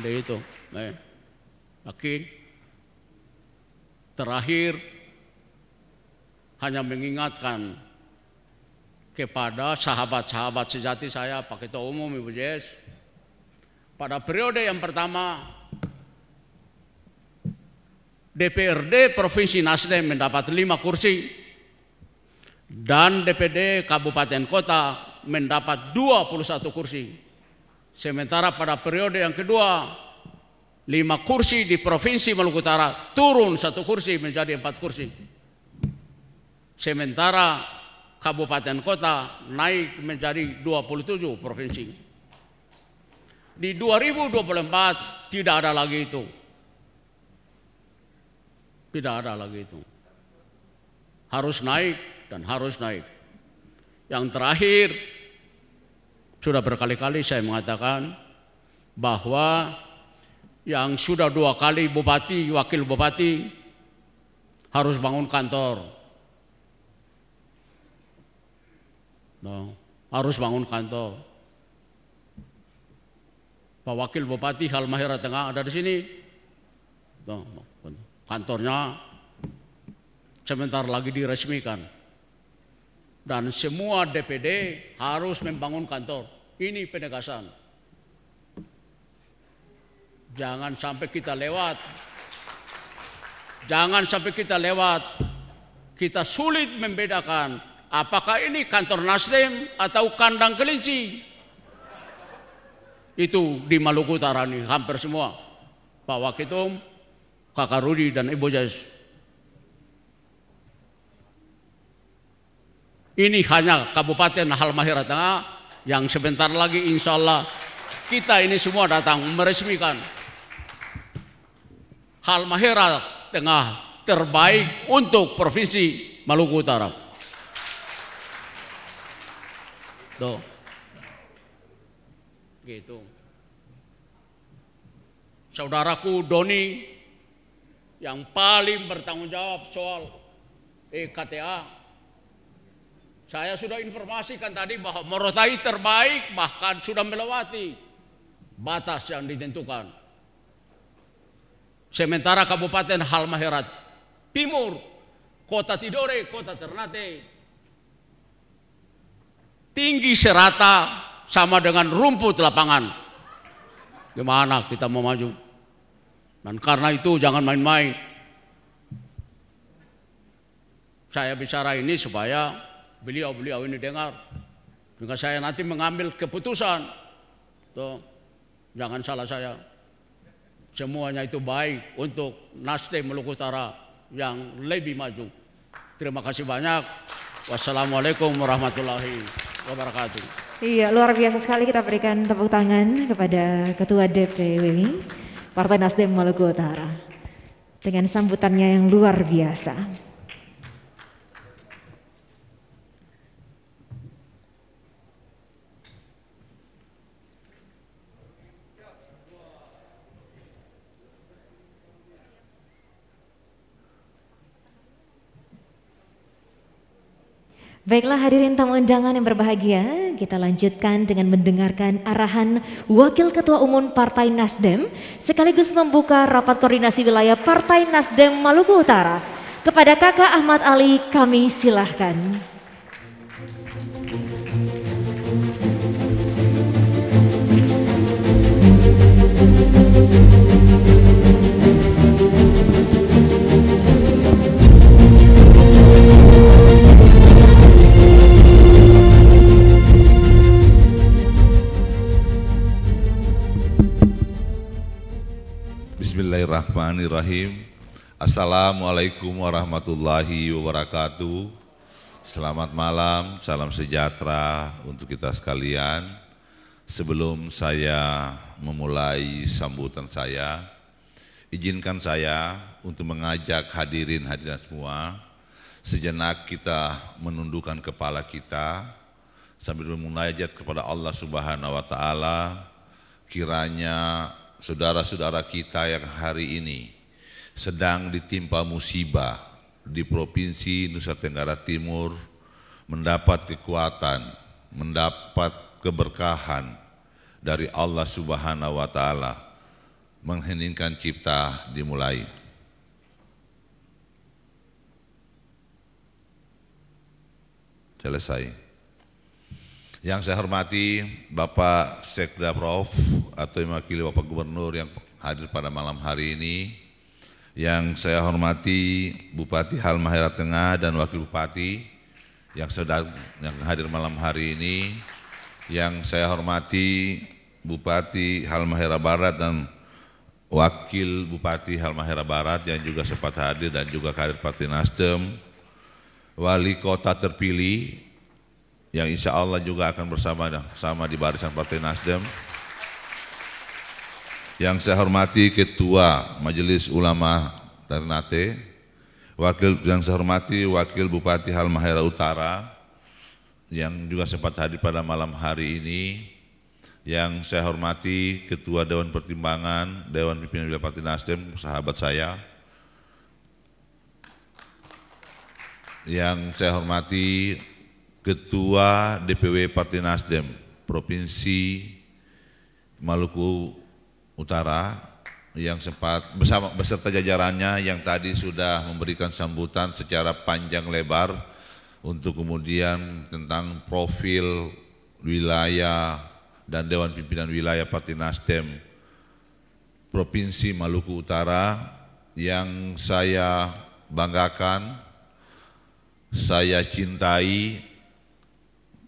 Speaker 7: Ada itu. Yakin. Terakhir, hanya mengingatkan kepada sahabat-sahabat sejati saya, Pak Ketua Umum Ibu Jess, pada periode yang pertama DPRD Provinsi Nasdem mendapat 5 kursi dan DPD Kabupaten Kota mendapat 21 kursi. Sementara pada periode yang kedua 5 kursi di Provinsi Maluku Utara turun 1 kursi menjadi 4 kursi. Sementara Kabupaten Kota naik menjadi 27 provinsi. Di 2024 tidak ada lagi itu. Tidak ada lagi itu. Harus naik dan harus naik. Yang terakhir, sudah berkali-kali saya mengatakan bahwa yang sudah 2 kali bupati, wakil bupati harus bangun kantor. Harus bangun kantor. Pak Wakil Bupati Halmahera Tengah ada di sini. Kantornya sebentar lagi diresmikan. Dan semua DPD harus membangun kantor. Ini penegasan. Jangan sampai kita lewat. Jangan sampai kita lewat. Kita sulit membedakan apakah ini kantor Nasdem atau kandang kelinci. Itu di Maluku Utara ini hampir semua. Pak Waketum, Kakak Rudi dan Ibu Jess. Ini hanya Kabupaten Halmahera Tengah yang sebentar lagi insya Allah kita ini semua datang meresmikan Halmahera Tengah terbaik untuk Provinsi Maluku Utara. Gitu. Saudaraku Doni yang paling bertanggung jawab soal EKTA, saya sudah informasikan tadi bahwa Morotai terbaik, bahkan sudah melewati batas yang ditentukan. Sementara Kabupaten Halmahera Timur, Kota Tidore, Kota Ternate tinggi serata sama dengan rumput lapangan. Gimana kita mau maju? Dan karena itu jangan main-main. Saya bicara ini supaya beliau-beliau ini dengar. Jika saya nanti mengambil keputusan, jangan salah saya. Semuanya itu baik untuk Nasdem Maluku Utara yang lebih maju. Terima kasih banyak. Wassalamualaikum warahmatullahi wabarakatuh.
Speaker 3: Iya, luar biasa sekali, kita berikan tepuk tangan kepada Ketua DPW Partai Nasdem Maluku Utara dengan sambutannya yang luar biasa. Baiklah hadirin tamu undangan yang berbahagia, kita lanjutkan dengan mendengarkan arahan Wakil Ketua Umum Partai Nasdem sekaligus membuka rapat koordinasi wilayah Partai Nasdem Maluku Utara. Kepada Kakak Ahmad Ali kami silahkan.
Speaker 8: Bismillahirrahmanirrahim. Assalamualaikum warahmatullahi wabarakatuh. Selamat malam, salam sejahtera untuk kita sekalian. Sebelum saya memulai sambutan saya, izinkan saya untuk mengajak hadirin semua, sejenak kita menundukkan kepala kita sambil memunajat kepada Allah Subhanahu wa taala, kiranya saudara-saudara kita yang hari ini sedang ditimpa musibah di Provinsi Nusa Tenggara Timur mendapat kekuatan, mendapat keberkahan dari Allah Subhanahu wa taala. Mengheningkan cipta dimulai. Selesai. Yang saya hormati Bapak Sekda Prof atau yang mewakili Bapak Gubernur yang hadir pada malam hari ini, yang saya hormati Bupati Halmahera Tengah dan Wakil Bupati yang hadir malam hari ini, yang saya hormati Bupati Halmahera Barat dan Wakil Bupati Halmahera Barat yang juga sempat hadir dan juga kader Partai Nasdem, Wali Kota terpilih yang insya Allah juga akan bersama di barisan Partai Nasdem. Yang saya hormati Ketua Majelis Ulama Ternate, yang saya hormati Wakil Bupati Halmahera Utara yang juga sempat hadir pada malam hari ini. Yang saya hormati Ketua Dewan Pertimbangan Dewan Pimpinan Wilayah Partai Nasdem, sahabat saya. Yang saya hormati Ketua DPW Partai Nasdem Provinsi Maluku Utara yang sempat beserta jajarannya yang tadi sudah memberikan sambutan secara panjang lebar untuk kemudian tentang profil wilayah dan Dewan Pimpinan Wilayah Partai Nasdem Provinsi Maluku Utara yang saya banggakan, saya cintai,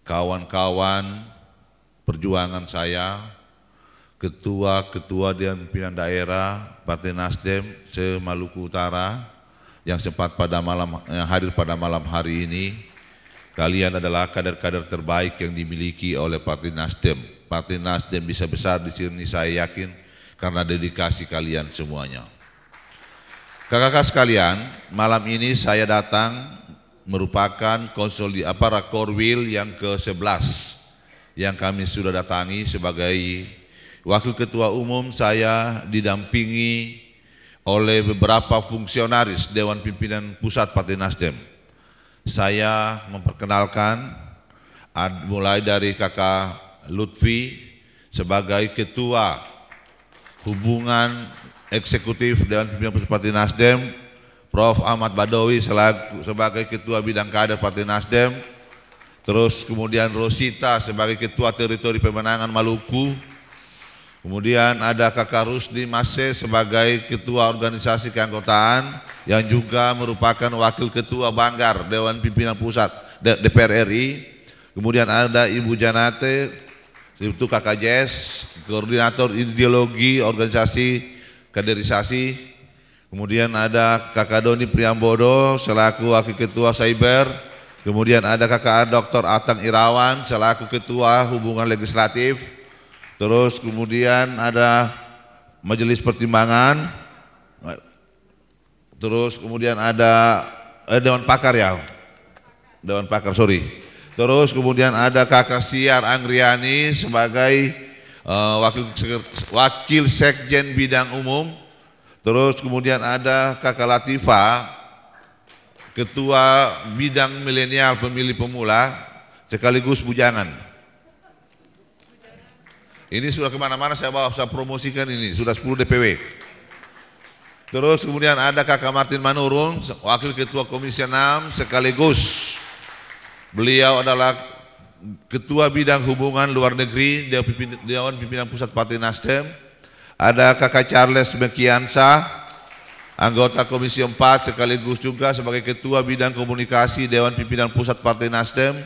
Speaker 8: kawan-kawan perjuangan saya, ketua-ketua Dewan Pimpinan Daerah Partai Nasdem se-Maluku Utara yang sempat yang hadir pada malam hari ini. Kalian adalah kader-kader terbaik yang dimiliki oleh Partai Nasdem. Partai Nasdem bisa besar di sini saya yakin karena dedikasi kalian semuanya. Kakak-kakak sekalian, malam ini saya datang merupakan Rakorwil yang ke-11 yang kami sudah datangi sebagai Wakil Ketua Umum. Saya didampingi oleh beberapa fungsionaris Dewan Pimpinan Pusat Partai Nasdem. Saya memperkenalkan mulai dari Kakak Lutfi sebagai Ketua Hubungan Eksekutif Dewan Pimpinan Pusat Partai Nasdem, Prof. Ahmad Badawi sebagai Ketua Bidang Kader Partai Nasdem, terus kemudian Rosita sebagai Ketua Teritori Pemenangan Maluku, kemudian ada Kakak Rusdi Mase sebagai Ketua Organisasi Keanggotaan yang juga merupakan Wakil Ketua Banggar Dewan Pimpinan Pusat DPR RI, kemudian ada Ibu Janate itu Kakak Jess, Koordinator Ideologi Organisasi Kaderisasi. Kemudian ada Kakak Doni Priambodo selaku Wakil Ketua Cyber, Kemudian ada Kakak Dr. Atang Irawan selaku Ketua Hubungan Legislatif. Terus kemudian ada Majelis Pertimbangan. Terus kemudian ada Dewan Pakar ya. Dewan Pakar, sorry. Terus kemudian ada Kakak Siar Anggriani sebagai Wakil Sekjen Bidang Umum. Terus kemudian ada Kakak Latifah, Ketua Bidang Milenial Pemilih Pemula sekaligus bujangan. Ini sudah kemana-mana saya promosikan ini, sudah 10 DPW. Terus kemudian ada Kakak Martin Manurung, Wakil Ketua Komisi 6 sekaligus beliau adalah Ketua Bidang Hubungan Luar Negeri Dewan Pimpinan Pusat Partai Nasdem. Ada Kakak Charles Mekiansa, anggota Komisi 4 sekaligus juga sebagai Ketua Bidang Komunikasi Dewan Pimpinan Pusat Partai Nasdem.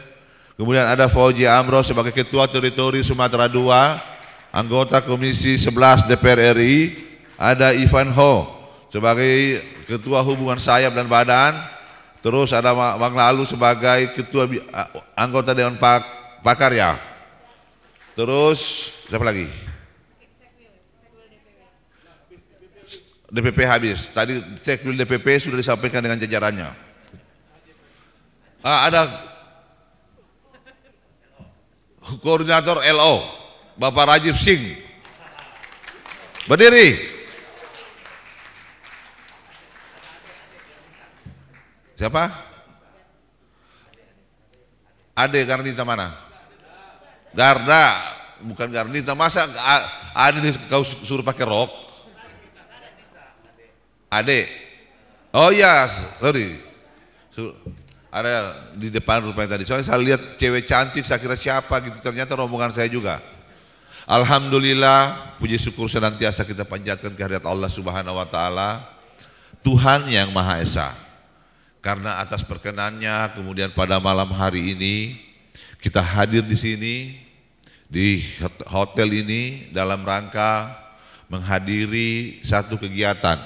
Speaker 8: Kemudian ada Fauzi Amro sebagai Ketua Teritori Sumatera II, anggota Komisi 11 DPR RI. Ada Ivan Ho sebagai Ketua Hubungan Sayap dan Badan. Terus ada Bang Lalu sebagai Ketua anggota Dewan Pakar ya. Terus siapa lagi? DPP habis. Tadi Sekbil DPP sudah disampaikan dengan jajarannya. Ada Koordinator LO, Bapak Rajib Singh. Berdiri. Siapa? Ade Garnita mana? Garda, bukan Garnita. Masa Ade kau suruh pakai rok? Ade, oh ya, sorry, ada di depan rupanya tadi. Soalnya saya lihat cewek cantik, saya kira siapa gitu. Ternyata rombongan saya juga. Alhamdulillah, puji syukur senantiasa kita panjatkan kehadirat Allah Subhanahu Wa Taala, Tuhan yang Maha Esa. Karena atas perkenannya, kemudian pada malam hari ini kita hadir di sini di hotel ini dalam rangka menghadiri satu kegiatan.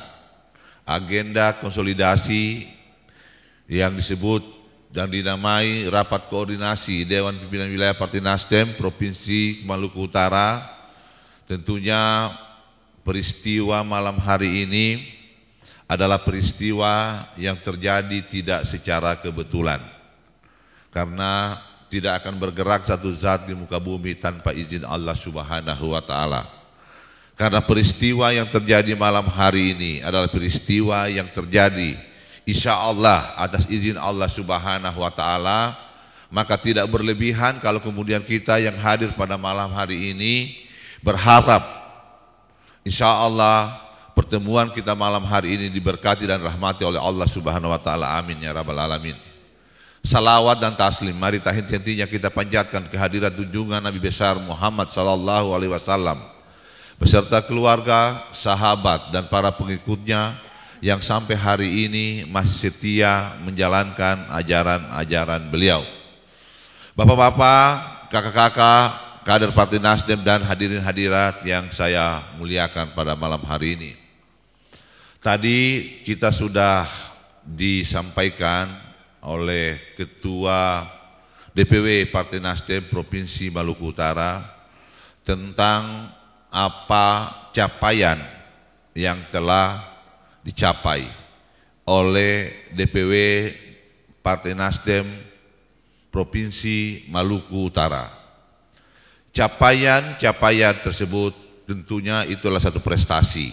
Speaker 8: Agenda konsolidasi yang disebut dan dinamai Rapat Koordinasi Dewan Pimpinan Wilayah Partai Nasdem Provinsi Maluku Utara. Tentunya peristiwa malam hari ini adalah peristiwa yang terjadi tidak secara kebetulan. Karena tidak akan bergerak satu zat di muka bumi tanpa izin Allah Subhanahu Wa Taala. Karena peristiwa yang terjadi malam hari ini adalah peristiwa yang terjadi insya Allah atas izin Allah Subhanahu Wa Taala, maka tidak berlebihan kalau kemudian kita yang hadir pada malam hari ini berharap insya Allah pertemuan kita malam hari ini diberkati dan rahmati oleh Allah Subhanahu Wa Taala. Amin ya Rabbal Alamin. Salawat dan taslim mari tak henti-hentinya kita panjatkan kehadiran junjungan Nabi besar Muhammad sallallahu alaihi wasallam beserta keluarga, sahabat dan para pengikutnya yang sampai hari ini masih setia menjalankan ajaran-ajaran beliau. Bapak-bapak, kakak-kakak, kader Partai Nasdem dan hadirin hadirat yang saya muliakan pada malam hari ini. Tadi kita sudah disampaikan oleh Ketua DPW Partai Nasdem Provinsi Maluku Utara tentang apa capaian yang telah dicapai oleh DPW Partai Nasdem Provinsi Maluku Utara. Capaian-capaian tersebut tentunya itulah satu prestasi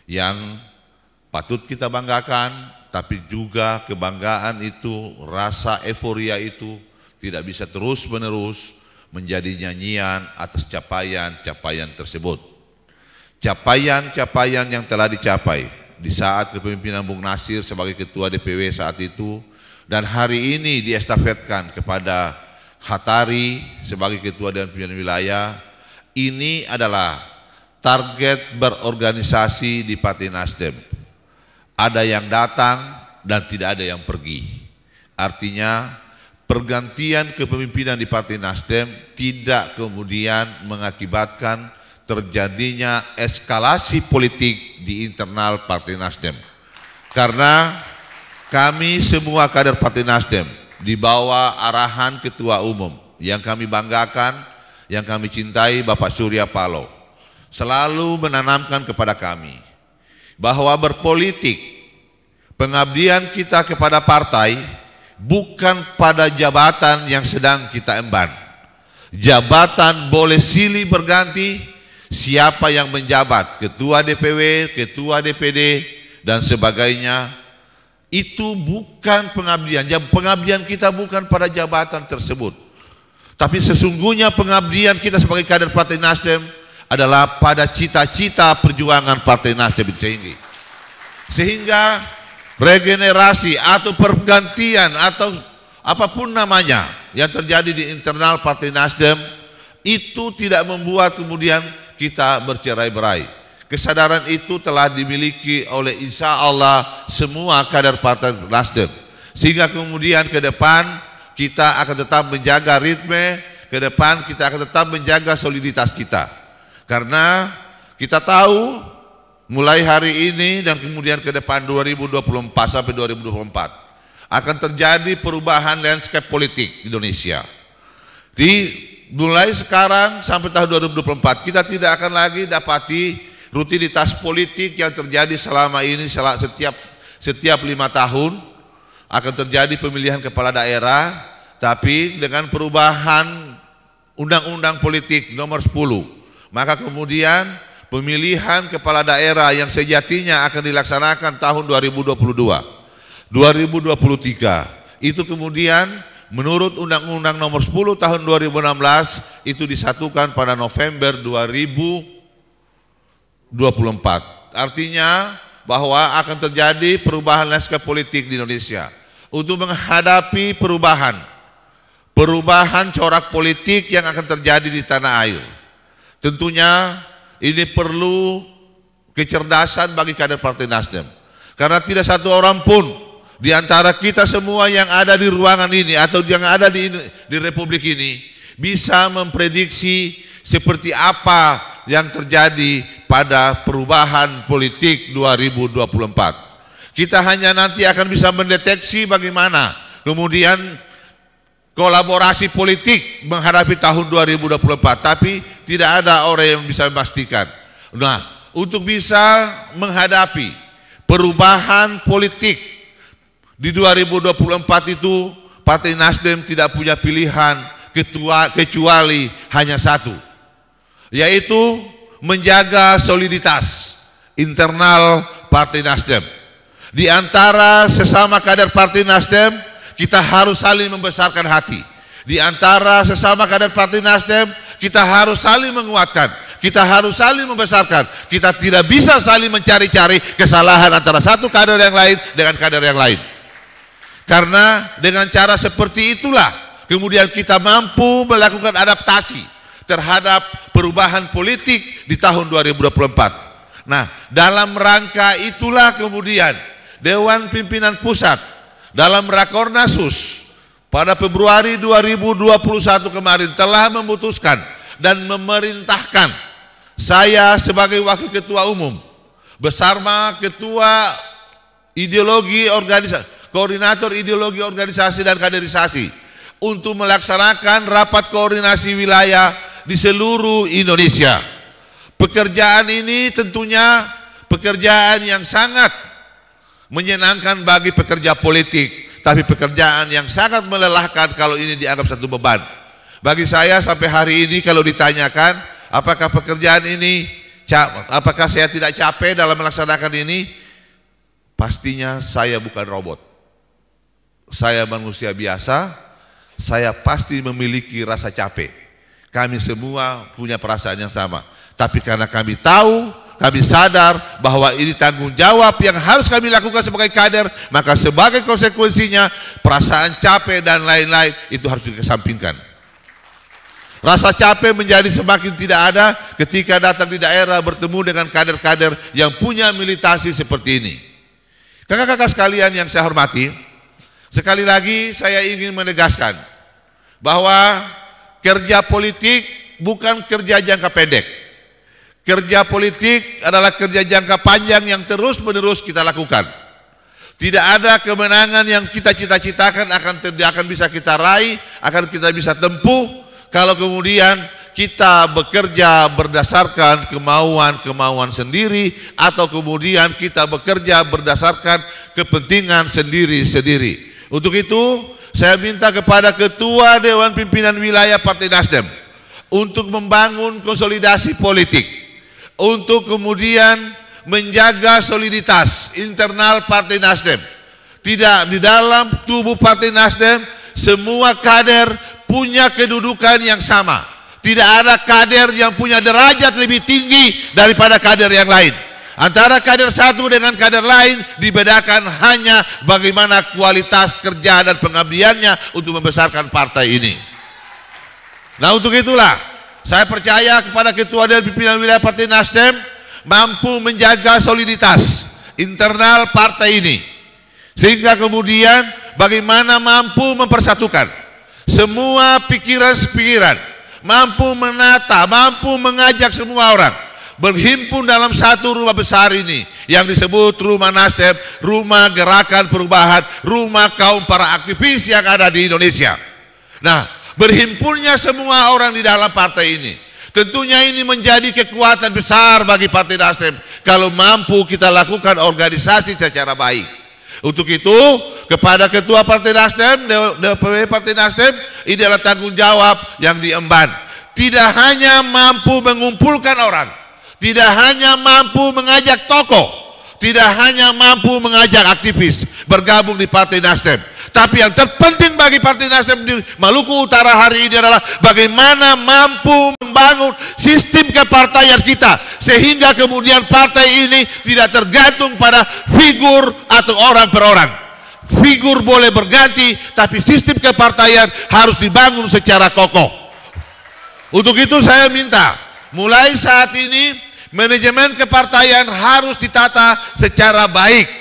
Speaker 8: yang patut kita banggakan, tapi juga kebanggaan itu, rasa euforia itu tidak bisa terus-menerus menjadi nyanyian atas capaian-capaian tersebut. Capaian-capaian yang telah dicapai di saat kepemimpinan Bung Nasir sebagai Ketua DPW saat itu, dan hari ini diestafetkan kepada Hatari sebagai Ketua Dewan Pimpinan Wilayah. Ini adalah target berorganisasi di Partai Nasdem. Ada yang datang dan tidak ada yang pergi. Artinya pergantian kepemimpinan di Partai Nasdem tidak kemudian mengakibatkan terjadinya eskalasi politik di internal Partai Nasdem. Karena kami semua kader Partai Nasdem di bawah arahan Ketua Umum yang kami banggakan, yang kami cintai, Bapak Surya Paloh, selalu menanamkan kepada kami bahwa berpolitik, pengabdian kita kepada partai bukan pada jabatan yang sedang kita emban. Jabatan boleh silih berganti, siapa yang menjabat, ketua DPW, ketua DPD, dan sebagainya, itu bukan pengabdian. Pengabdian kita bukan pada jabatan tersebut, tapi sesungguhnya pengabdian kita sebagai kader Partai Nasdem adalah pada cita-cita perjuangan Partai Nasdem itu tinggi. Sehingga regenerasi atau pergantian atau apapun namanya yang terjadi di internal Partai Nasdem itu tidak membuat kemudian kita bercerai-berai. Kesadaran itu telah dimiliki oleh insya Allah semua kader Partai Nasdem. Sehingga kemudian ke depan kita akan tetap menjaga ritme, ke depan kita akan tetap menjaga soliditas kita. Karena kita tahu mulai hari ini dan kemudian ke depan 2024 sampai 2024 akan terjadi perubahan landscape politik Indonesia. Mulai sekarang sampai tahun 2024 kita tidak akan lagi dapati rutinitas politik yang terjadi selama ini setiap 5 tahun akan terjadi pemilihan kepala daerah, tapi dengan perubahan undang-undang politik nomor 10, maka kemudian pemilihan kepala daerah yang sejatinya akan dilaksanakan tahun 2022, 2023 itu kemudian menurut undang-undang nomor 10 tahun 2016 itu disatukan pada November 2024. Artinya bahwa akan terjadi perubahan lanskap politik di Indonesia. Untuk menghadapi perubahan corak politik yang akan terjadi di tanah air, tentunya ini perlu kecerdasan bagi kader Partai Nasdem. Karena tidak satu orang pun di antara kita semua yang ada di ruangan ini atau yang ada di Republik ini bisa memprediksi seperti apa yang terjadi pada perubahan politik 2024. Kita hanya nanti akan bisa mendeteksi bagaimana kemudian kolaborasi politik menghadapi tahun 2024, tapi tidak ada orang yang bisa memastikan. Nah, untuk bisa menghadapi perubahan politik di 2024 itu Partai Nasdem tidak punya pilihan kecuali hanya satu, yaitu menjaga soliditas internal Partai Nasdem. Di antara sesama kader Partai Nasdem kita harus saling membesarkan hati. Di antara sesama kader Partai Nasdem kita harus saling menguatkan, kita harus saling membesarkan. Kita tidak bisa saling mencari-cari kesalahan antara satu kader yang lain dengan kader yang lain. Karena dengan cara seperti itulah kemudian kita mampu melakukan adaptasi terhadap perubahan politik di tahun 2024. Nah, dalam rangka itulah kemudian Dewan Pimpinan Pusat dalam Rakornasus pada Februari 2021 kemarin telah memutuskan dan memerintahkan saya sebagai Wakil Ketua Umum bersama Ketua Ideologi Organisasi, Koordinator Ideologi Organisasi dan Kaderisasi untuk melaksanakan rapat koordinasi wilayah di seluruh Indonesia. Pekerjaan ini tentunya pekerjaan yang sangat menyenangkan bagi pekerja politik, tapi pekerjaan yang sangat melelahkan kalau ini dianggap satu beban. Bagi saya sampai hari ini kalau ditanyakan apakah pekerjaan ini, apakah saya tidak capek dalam melaksanakan ini, pastinya saya bukan robot. Saya manusia biasa, saya pasti memiliki rasa capek. Kami semua punya perasaan yang sama. Tapi karena kami tahu, kami sadar bahwa ini tanggung jawab yang harus kami lakukan sebagai kader, maka sebagai konsekuensinya perasaan capek dan lain-lain itu harus dikesampingkan. Rasa capek menjadi semakin tidak ada ketika datang di daerah bertemu dengan kader-kader yang punya militansi seperti ini. Kakak-kakak sekalian yang saya hormati, sekali lagi saya ingin menegaskan bahwa kerja politik bukan kerja jangka pendek. Kerja politik adalah kerja jangka panjang yang terus-menerus kita lakukan. Tidak ada kemenangan yang kita cita-citakan akan bisa kita raih, akan kita bisa tempuh kalau kemudian kita bekerja berdasarkan kemauan sendiri, atau kemudian kita bekerja berdasarkan kepentingan sendiri-sendiri. Untuk itu saya minta kepada Ketua Dewan Pimpinan Wilayah Partai Nasdem untuk membangun konsolidasi politik, untuk kemudian menjaga soliditas internal Partai Nasdem. Tidak, di dalam tubuh Partai Nasdem semua kader punya kedudukan yang sama. Tidak ada kader yang punya derajat lebih tinggi daripada kader yang lain. Antara kader satu dengan kader lain dibedakan hanya bagaimana kualitas kerja dan pengabdiannya untuk membesarkan partai ini. Nah, untuk itulah saya percaya kepada Ketua Dewan Pimpinan Wilayah Partai Nasdem mampu menjaga soliditas internal partai ini, sehingga kemudian bagaimana mampu mempersatukan semua pikiran-pikiran, mampu menata, mampu mengajak semua orang berhimpun dalam satu rumah besar ini yang disebut Rumah Nasdem, Rumah Gerakan Perubahan, Rumah Kaum Para Aktivis yang ada di Indonesia. Nah, berhimpunnya semua orang di dalam partai ini, tentunya ini menjadi kekuatan besar bagi Partai Nasdem kalau mampu kita lakukan organisasi secara baik. Untuk itu, kepada Ketua Partai Nasdem, DPW Partai Nasdem, ini adalah tanggung jawab yang diemban. Tidak hanya mampu mengumpulkan orang, tidak hanya mampu mengajak tokoh, tidak hanya mampu mengajak aktivis bergabung di Partai Nasdem, tapi yang terpenting bagi Partai Nasdem di Maluku Utara hari ini adalah bagaimana mampu membangun sistem kepartaian kita, sehingga kemudian partai ini tidak tergantung pada figur atau orang per orang. Figur boleh berganti, tapi sistem kepartaian harus dibangun secara kokoh. Untuk itu saya minta, mulai saat ini manajemen kepartaian harus ditata secara baik.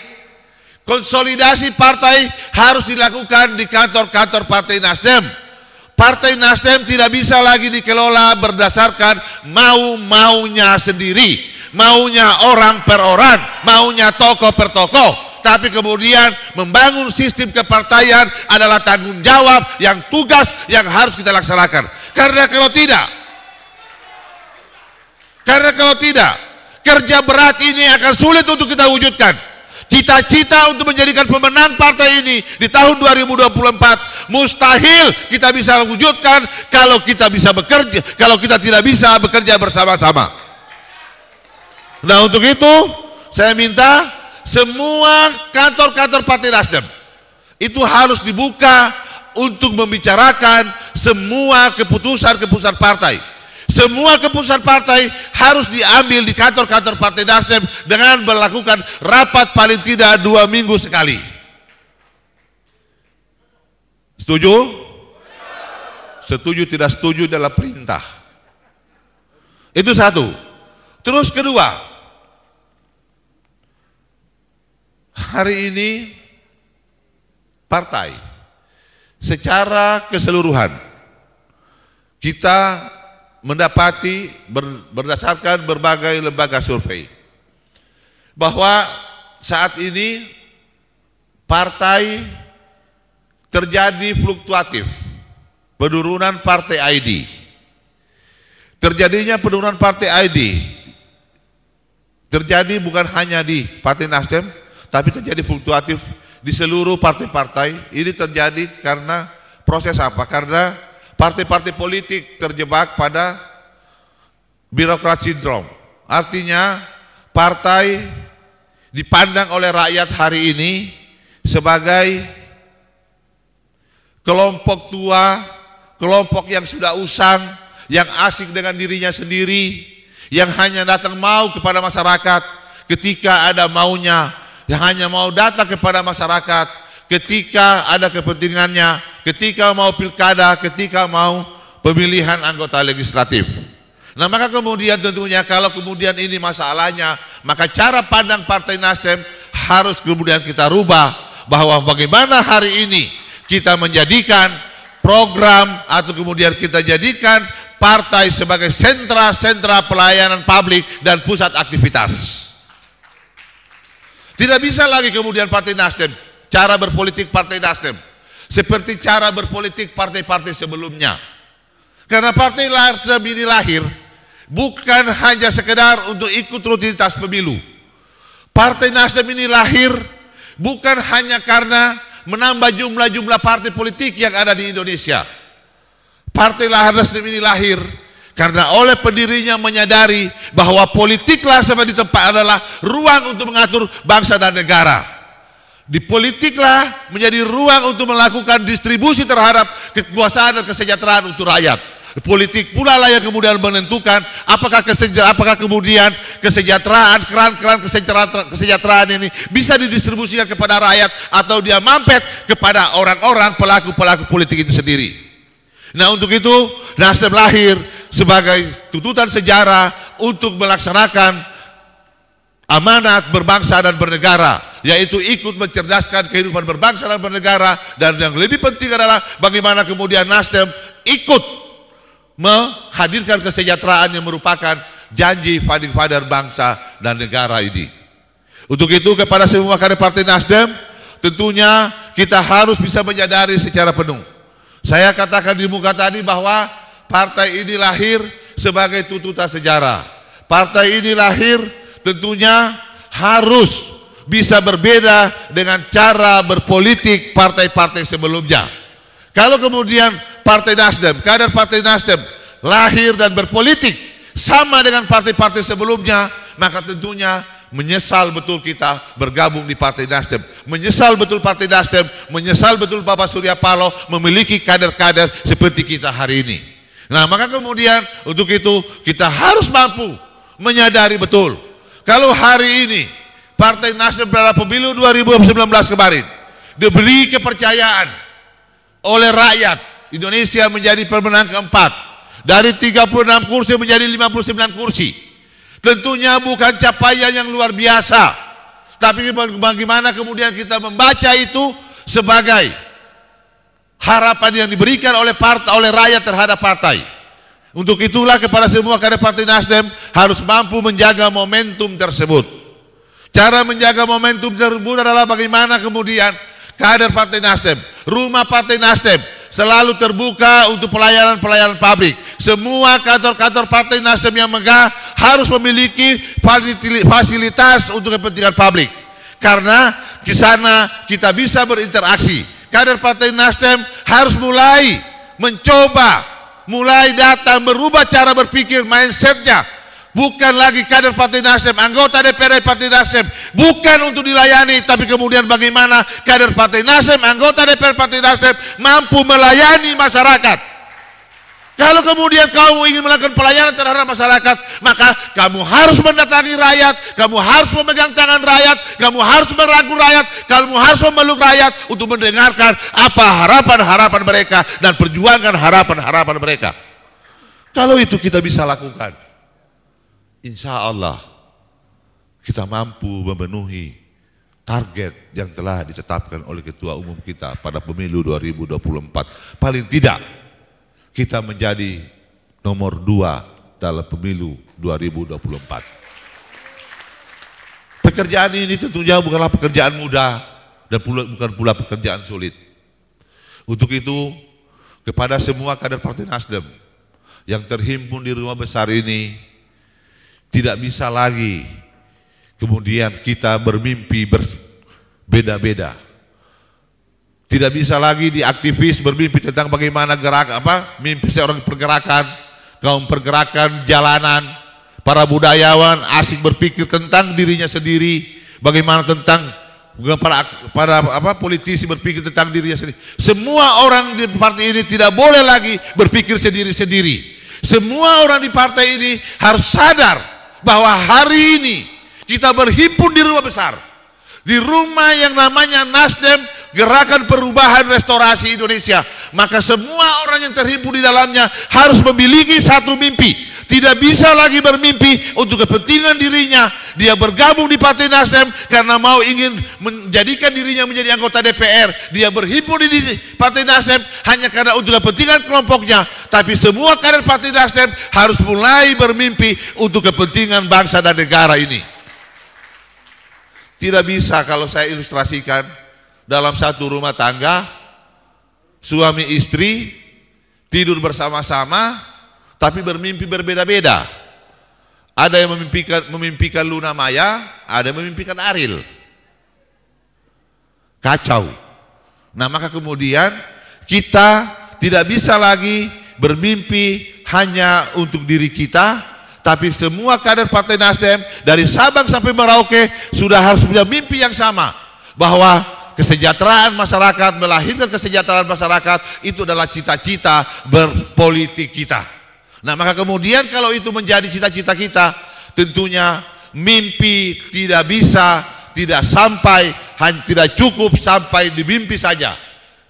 Speaker 8: Konsolidasi partai harus dilakukan di kantor-kantor Partai Nasdem. Partai Nasdem tidak bisa lagi dikelola berdasarkan mau-maunya sendiri, maunya orang per orang, maunya tokoh per tokoh. Tapi kemudian membangun sistem kepartaian adalah tanggung jawab yang tugas yang harus kita laksanakan. Karena kalau tidak, kerja berat ini akan sulit untuk kita wujudkan. Cita-cita untuk menjadikan pemenang partai ini di tahun 2024 mustahil kita bisa wujudkan kalau kita tidak bisa bekerja bersama-sama. Nah, untuk itu saya minta semua kantor-kantor Partai Nasdem itu harus dibuka untuk membicarakan semua keputusan-keputusan partai. Semua keputusan partai harus diambil di kantor-kantor Partai Nasdem dengan melakukan rapat paling tidak 2 minggu sekali. Setuju? Setuju tidak setuju adalah perintah. Itu satu. Terus kedua, hari ini partai secara keseluruhan kita mendapati berdasarkan berbagai lembaga survei bahwa saat ini partai terjadi fluktuatif, penurunan partai ID. Terjadinya penurunan partai ID terjadi bukan hanya di Partai Nasdem, tapi terjadi fluktuatif di seluruh partai-partai. Ini terjadi karena proses apa? Karena partai-partai politik terjebak pada birokrat sindrom. Artinya partai dipandang oleh rakyat hari ini sebagai kelompok tua, kelompok yang sudah usang, yang asik dengan dirinya sendiri, yang hanya datang mau kepada masyarakat ketika ada maunya, yang hanya mau datang kepada masyarakat ketika ada kepentingannya, ketika mau pilkada, ketika mau pemilihan anggota legislatif. Nah, maka kemudian tentunya kalau kemudian ini masalahnya, maka cara pandang Partai Nasdem harus kemudian kita rubah, bahwa bagaimana hari ini kita menjadikan program atau kemudian kita jadikan partai sebagai sentra-sentra pelayanan publik dan pusat aktivitas. Tidak bisa lagi kemudian Partai Nasdem, cara berpolitik Partai Nasdem seperti cara berpolitik partai-partai sebelumnya. Karena Partai Nasdem ini lahir bukan hanya sekedar untuk ikut rutinitas pemilu. Partai Nasdem ini lahir bukan hanya karena menambah jumlah partai politik yang ada di Indonesia. Partai Nasdem ini lahir karena oleh pendirinya menyadari bahwa politiklah sebagai tempat adalah ruang untuk mengatur bangsa dan negara. Di politiklah menjadi ruang untuk melakukan distribusi terhadap kekuasaan dan kesejahteraan untuk rakyat. Politik pula lah yang kemudian menentukan apakah kemudian kesejahteraan, keran kesejahteraan ini bisa didistribusikan kepada rakyat atau dia mampet kepada orang-orang pelaku politik itu sendiri. Nah, untuk itu Nasdem lahir sebagai tuntutan sejarah untuk melaksanakan amanat berbangsa dan bernegara, yaitu ikut mencerdaskan kehidupan berbangsa dan bernegara, dan yang lebih penting adalah bagaimana kemudian Nasdem ikut menghadirkan kesejahteraan yang merupakan janji founding father bangsa dan negara ini. Untuk itu kepada semua kader Partai Nasdem, tentunya kita harus bisa menyadari secara penuh. Saya katakan di muka tadi bahwa partai ini lahir sebagai tuntutan sejarah. Partai ini lahir tentunya harus bisa berbeda dengan cara berpolitik partai-partai sebelumnya. Kalau kemudian Partai Nasdem, kader Partai Nasdem lahir dan berpolitik sama dengan partai-partai sebelumnya, maka tentunya menyesal betul kita bergabung di Partai Nasdem. Menyesal betul Partai Nasdem, menyesal betul Bapak Surya Paloh memiliki kader-kader seperti kita hari ini. Nah, maka kemudian untuk itu kita harus mampu menyadari betul kalau hari ini Partai Nasdem dalam pemilu 2019 kemarin diberi kepercayaan oleh rakyat Indonesia menjadi pemenang keempat, dari 36 kursi menjadi 59 kursi. Tentunya bukan capaian yang luar biasa, tapi bagaimana kemudian kita membaca itu sebagai harapan yang diberikan oleh rakyat terhadap partai. Untuk itulah kepada semua kader Partai Nasdem harus mampu menjaga momentum tersebut. Cara menjaga momentum tersebut adalah bagaimana kemudian kader Partai Nasdem, rumah Partai Nasdem selalu terbuka untuk pelayanan publik. Semua kantor-kantor Partai Nasdem yang megah harus memiliki fasilitas untuk kepentingan publik. Karena di sana kita bisa berinteraksi. Kader Partai Nasdem harus mulai datang merubah cara berpikir, mindsetnya. Bukan lagi kader Partai Nasdem, anggota DPR Partai Nasdem, bukan untuk dilayani, tapi kemudian bagaimana kader Partai Nasdem, anggota DPR Partai Nasdem mampu melayani masyarakat. Kalau kemudian kamu ingin melakukan pelayanan terhadap masyarakat, maka kamu harus mendatangi rakyat, kamu harus memegang tangan rakyat, kamu harus merangkul rakyat, kamu harus memeluk rakyat untuk mendengarkan apa harapan-harapan mereka dan perjuangkan harapan-harapan mereka. Kalau itu kita bisa lakukan, insya Allah kita mampu memenuhi target yang telah ditetapkan oleh Ketua Umum kita pada pemilu 2024. Paling tidak kita menjadi nomor 2 dalam pemilu 2024. Pekerjaan ini tentunya bukanlah pekerjaan mudah dan bukan pula pekerjaan sulit. Untuk itu kepada semua kader Partai Nasdem yang terhimpun di rumah besar ini, tidak bisa lagi kemudian kita bermimpi berbeda-beda. Tidak bisa lagi di aktivis bermimpi tentang bagaimana mimpi seorang pergerakan, kaum pergerakan jalanan, para budayawan asik berpikir tentang dirinya sendiri, bagaimana tentang para politisi berpikir tentang dirinya sendiri. Semua orang di partai ini tidak boleh lagi berpikir sendiri-sendiri. Semua orang di partai ini harus sadar bahwa hari ini kita berhimpun di rumah besar, di rumah yang namanya Nasdem, Gerakan Perubahan Restorasi Indonesia. Maka semua orang yang terhimpun di dalamnya harus memiliki satu mimpi. Tidak bisa lagi bermimpi untuk kepentingan dirinya. Dia bergabung di Partai Nasdem karena ingin menjadikan dirinya menjadi anggota DPR. Dia berhimpun di Partai Nasdem hanya karena untuk kepentingan kelompoknya. Tapi semua kader Partai Nasdem harus mulai bermimpi untuk kepentingan bangsa dan negara ini. Tidak bisa kalau saya ilustrasikan dalam satu rumah tangga, suami istri tidur bersama-sama tapi bermimpi berbeda-beda. Ada yang memimpikan Luna Maya, ada yang memimpikan Ariel. Kacau. Nah, maka kemudian kita tidak bisa lagi bermimpi hanya untuk diri kita, tapi semua kader Partai Nasdem dari Sabang sampai Merauke sudah harus punya mimpi yang sama, bahwa kesejahteraan masyarakat, melahirkan kesejahteraan masyarakat itu adalah cita-cita berpolitik kita. Nah, maka kemudian kalau itu menjadi cita-cita kita, tentunya mimpi tidak bisa, tidak sampai, hanya tidak cukup sampai di mimpi saja.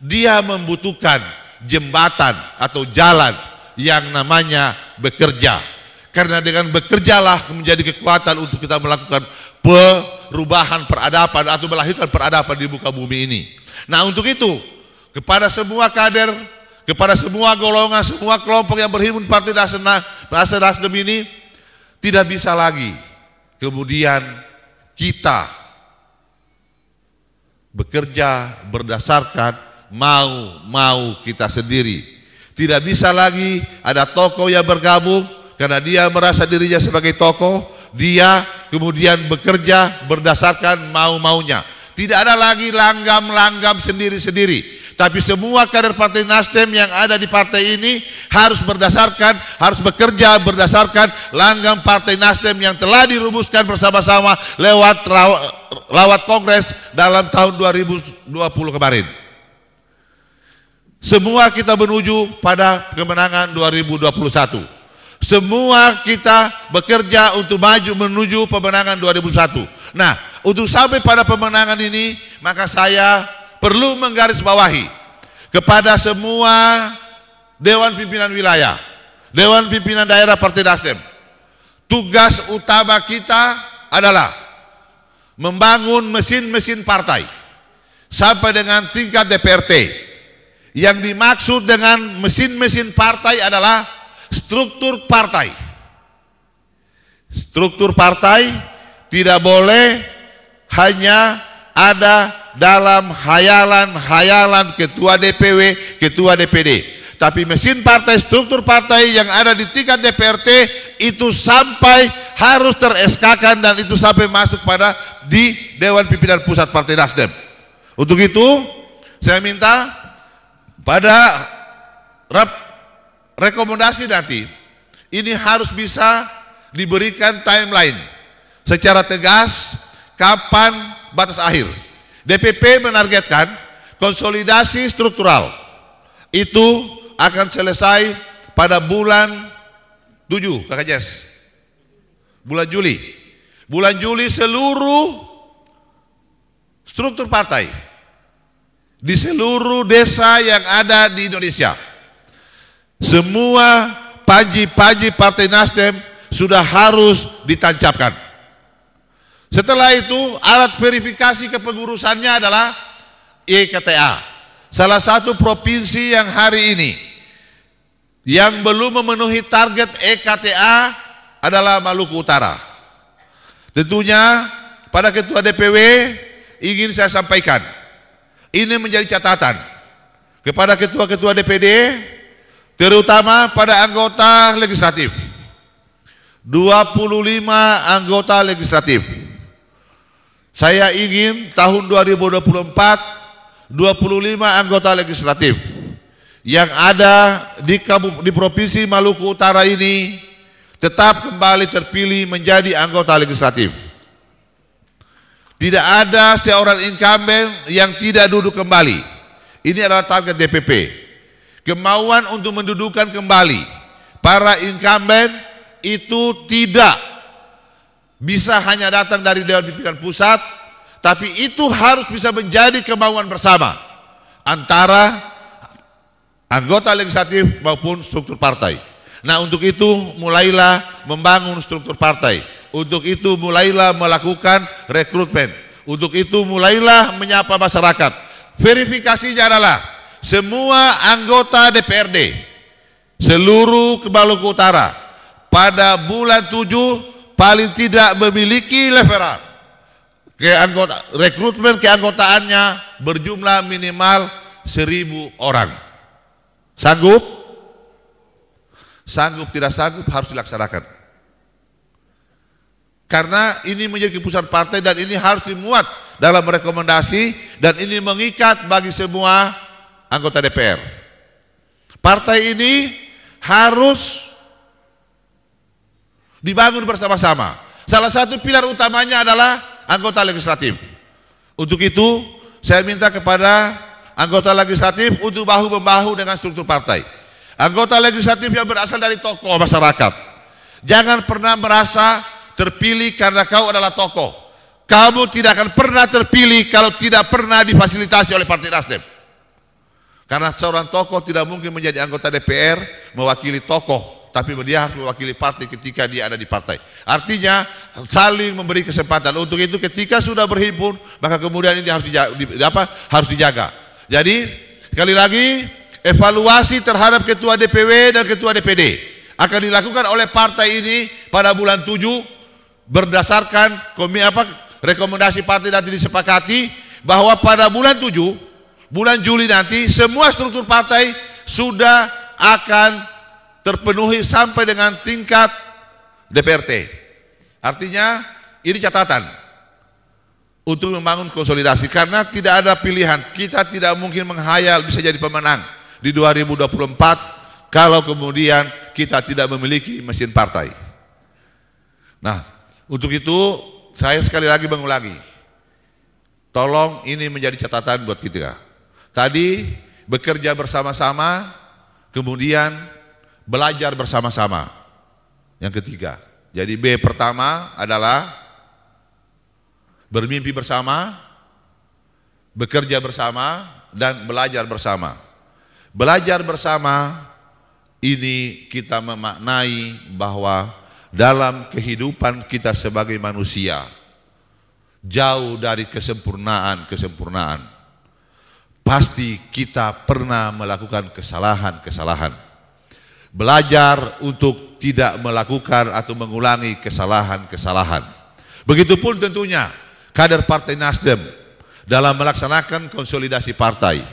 Speaker 8: Dia membutuhkan jembatan atau jalan yang namanya bekerja. Karena dengan bekerjalah menjadi kekuatan untuk kita melakukan perubahan peradaban atau melahirkan peradaban di muka bumi ini. Nah, untuk itu kepada semua kader, kepada semua golongan, semua kelompok yang berhimpun Partai Nasdem ini, tidak bisa lagi kemudian kita bekerja berdasarkan mau kita sendiri. Tidak bisa lagi ada tokoh yang bergabung karena dia merasa dirinya sebagai tokoh, dia kemudian bekerja berdasarkan mau-maunya. Tidak ada lagi langgam-langgam sendiri-sendiri, tapi semua kader Partai Nasdem yang ada di partai ini harus bekerja berdasarkan langgam Partai Nasdem yang telah dirumuskan bersama-sama lewat Kongres dalam tahun 2020 kemarin. Semua kita menuju pada kemenangan 2021. Semua kita bekerja untuk maju menuju pemenangan 2001. Nah, untuk sampai pada pemenangan ini, maka saya perlu menggarisbawahi kepada semua Dewan Pimpinan Wilayah, Dewan Pimpinan Daerah Partai Nasdem. Tugas utama kita adalah membangun mesin-mesin partai sampai dengan tingkat DPRT. Yang dimaksud dengan mesin-mesin partai adalah struktur partai. Struktur partai tidak boleh hanya ada dalam hayalan-hayalan ketua DPW, ketua DPD. Tapi mesin partai, struktur partai yang ada di tingkat DPRT itu sampai harus ter-SK-kan dan itu sampai masuk pada di Dewan Pimpinan Pusat Partai Nasdem. Untuk itu, saya minta pada rekomendasi nanti ini harus bisa diberikan timeline secara tegas kapan batas akhir. DPP menargetkan konsolidasi struktural itu akan selesai pada bulan 7, Kakak Jess. Bulan Juli. Bulan Juli seluruh struktur partai di seluruh desa yang ada di Indonesia, semua panji-panji Partai Nasdem sudah harus ditancapkan. Setelah itu alat verifikasi kepengurusannya adalah EKTA. Salah satu provinsi yang hari ini yang belum memenuhi target EKTA adalah Maluku Utara. Tentunya pada Ketua DPW ingin saya sampaikan, ini menjadi catatan kepada ketua-ketua DPD, terutama pada anggota legislatif. 25 anggota legislatif. Saya ingin tahun 2024 25 anggota legislatif yang ada di Provinsi Maluku Utara ini tetap kembali terpilih menjadi anggota legislatif. Tidak ada seorang incumbent yang tidak duduk kembali. Ini adalah target DPP. Kemauan untuk mendudukan kembali para incumbent itu tidak bisa hanya datang dari Dewan Pimpinan Pusat, tapi itu harus bisa menjadi kemauan bersama antara anggota legislatif maupun struktur partai. Nah, untuk itu mulailah membangun struktur partai. Untuk itu mulailah melakukan rekrutmen. Untuk itu mulailah menyapa masyarakat. Verifikasinya adalah semua anggota DPRD seluruh Maluku Utara pada bulan 7 paling tidak memiliki leveran rekrutmen keanggotaannya berjumlah minimal 1.000 orang. Sanggup? Sanggup tidak sanggup harus dilaksanakan. Karena ini menjadi keputusan partai dan ini harus dimuat dalam rekomendasi dan ini mengikat bagi semua anggota DPR. Partai ini harus dibangun bersama-sama. Salah satu pilar utamanya adalah anggota legislatif. Untuk itu saya minta kepada anggota legislatif untuk bahu-membahu dengan struktur partai. Anggota legislatif yang berasal dari tokoh masyarakat. Jangan pernah merasa terpilih karena kau adalah tokoh. Kamu tidak akan pernah terpilih kalau tidak pernah difasilitasi oleh Partai Nasdem. Karena seorang tokoh tidak mungkin menjadi anggota DPR mewakili tokoh, tapi dia harus mewakili partai ketika dia ada di partai. Artinya saling memberi kesempatan. Untuk itu ketika sudah berhimpun, maka kemudian ini harus dijaga. Jadi sekali lagi evaluasi terhadap ketua DPW dan ketua DPD akan dilakukan oleh partai ini pada bulan 7 berdasarkan rekomendasi partai nanti disepakati bahwa pada bulan 7, bulan Juli nanti semua struktur partai sudah akan terpenuhi sampai dengan tingkat DPRT. Artinya ini catatan untuk membangun konsolidasi karena tidak ada pilihan. Kita tidak mungkin menghayal bisa jadi pemenang di 2024 kalau kemudian kita tidak memiliki mesin partai. Nah, untuk itu saya sekali lagi mengulangi, tolong ini menjadi catatan buat kita. Tadi bekerja bersama-sama, kemudian belajar bersama-sama. Yang ketiga, jadi B pertama adalah bermimpi bersama, bekerja bersama, dan belajar bersama. Belajar bersama ini kita memaknai bahwa dalam kehidupan kita sebagai manusia jauh dari kesempurnaan. Pasti kita pernah melakukan kesalahan-kesalahan. Belajar untuk tidak melakukan atau mengulangi kesalahan-kesalahan. Begitupun tentunya kader Partai Nasdem dalam melaksanakan konsolidasi partai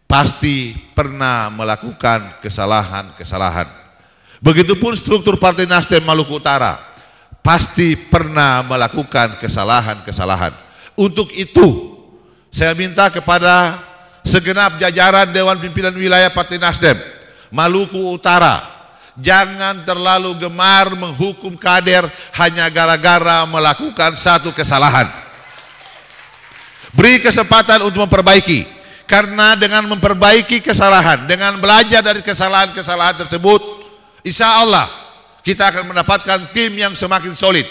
Speaker 8: pasti pernah melakukan kesalahan-kesalahan. Begitupun struktur Partai Nasdem Maluku Utara pasti pernah melakukan kesalahan-kesalahan. Untuk itu saya minta kepada segenap jajaran Dewan Pimpinan Wilayah Partai Nasdem Maluku Utara, jangan terlalu gemar menghukum kader hanya gara-gara melakukan satu kesalahan. Beri kesempatan untuk memperbaiki, karena dengan memperbaiki kesalahan, dengan belajar dari kesalahan-kesalahan tersebut, insya Allah kita akan mendapatkan tim yang semakin solid.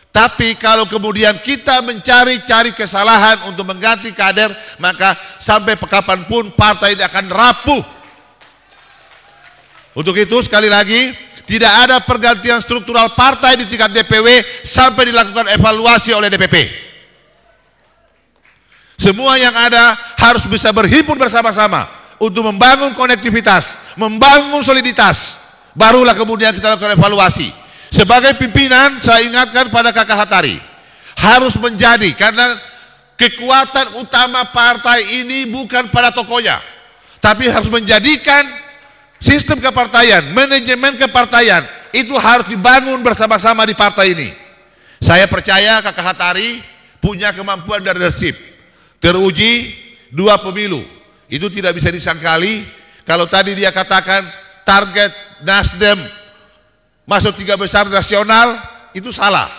Speaker 8: Tapi kalau kemudian kita mencari-cari kesalahan untuk mengganti kader, maka sampai kapanpun partai ini akan rapuh. Untuk itu sekali lagi tidak ada pergantian struktural partai di tingkat DPW sampai dilakukan evaluasi oleh DPP. Semua yang ada harus bisa berhimpun bersama-sama untuk membangun konektivitas, membangun soliditas. Barulah kemudian kita lakukan evaluasi. Sebagai pimpinan saya ingatkan pada Kakak Hattari harus menjadi, karena kekuatan utama partai ini bukan pada tokohnya, tapi harus menjadikan sistem kepartaian, manajemen kepartaian itu harus dibangun bersama-sama di partai ini. Saya percaya Kakak Hattari punya kemampuan dan leadership. Teruji 2 pemilu. Itu tidak bisa disangkali. Kalau tadi dia katakan target Nasdem masuk 3 besar nasional, itu salah.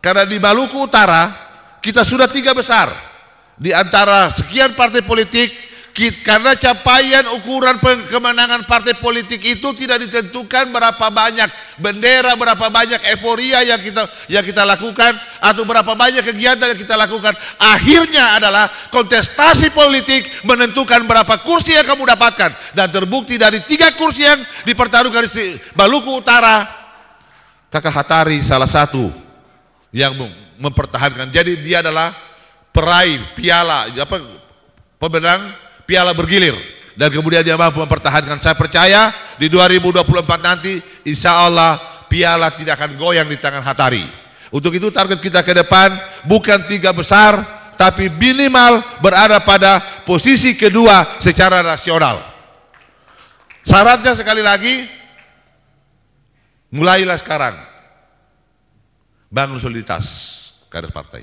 Speaker 8: Karena di Maluku Utara kita sudah 3 besar. Di antara sekian partai politik, karena capaian ukuran kemenangan partai politik itu tidak ditentukan berapa banyak bendera, berapa banyak euforia yang kita lakukan, atau berapa banyak kegiatan yang kita lakukan. Akhirnya adalah kontestasi politik menentukan berapa kursi yang kamu dapatkan. Dan terbukti dari 3 kursi yang dipertaruhkan di Maluku Utara, Kakak Hattari salah satu yang mempertahankan. Jadi dia adalah peraih piala, pemenang piala bergilir, dan kemudian dia mampu mempertahankan. Saya percaya di 2024 nanti insya Allah piala tidak akan goyang di tangan Hattari. Untuk itu target kita ke depan bukan 3 besar, tapi minimal berada pada posisi kedua secara nasional. Syaratnya sekali lagi, mulailah sekarang bangun soliditas kader partai.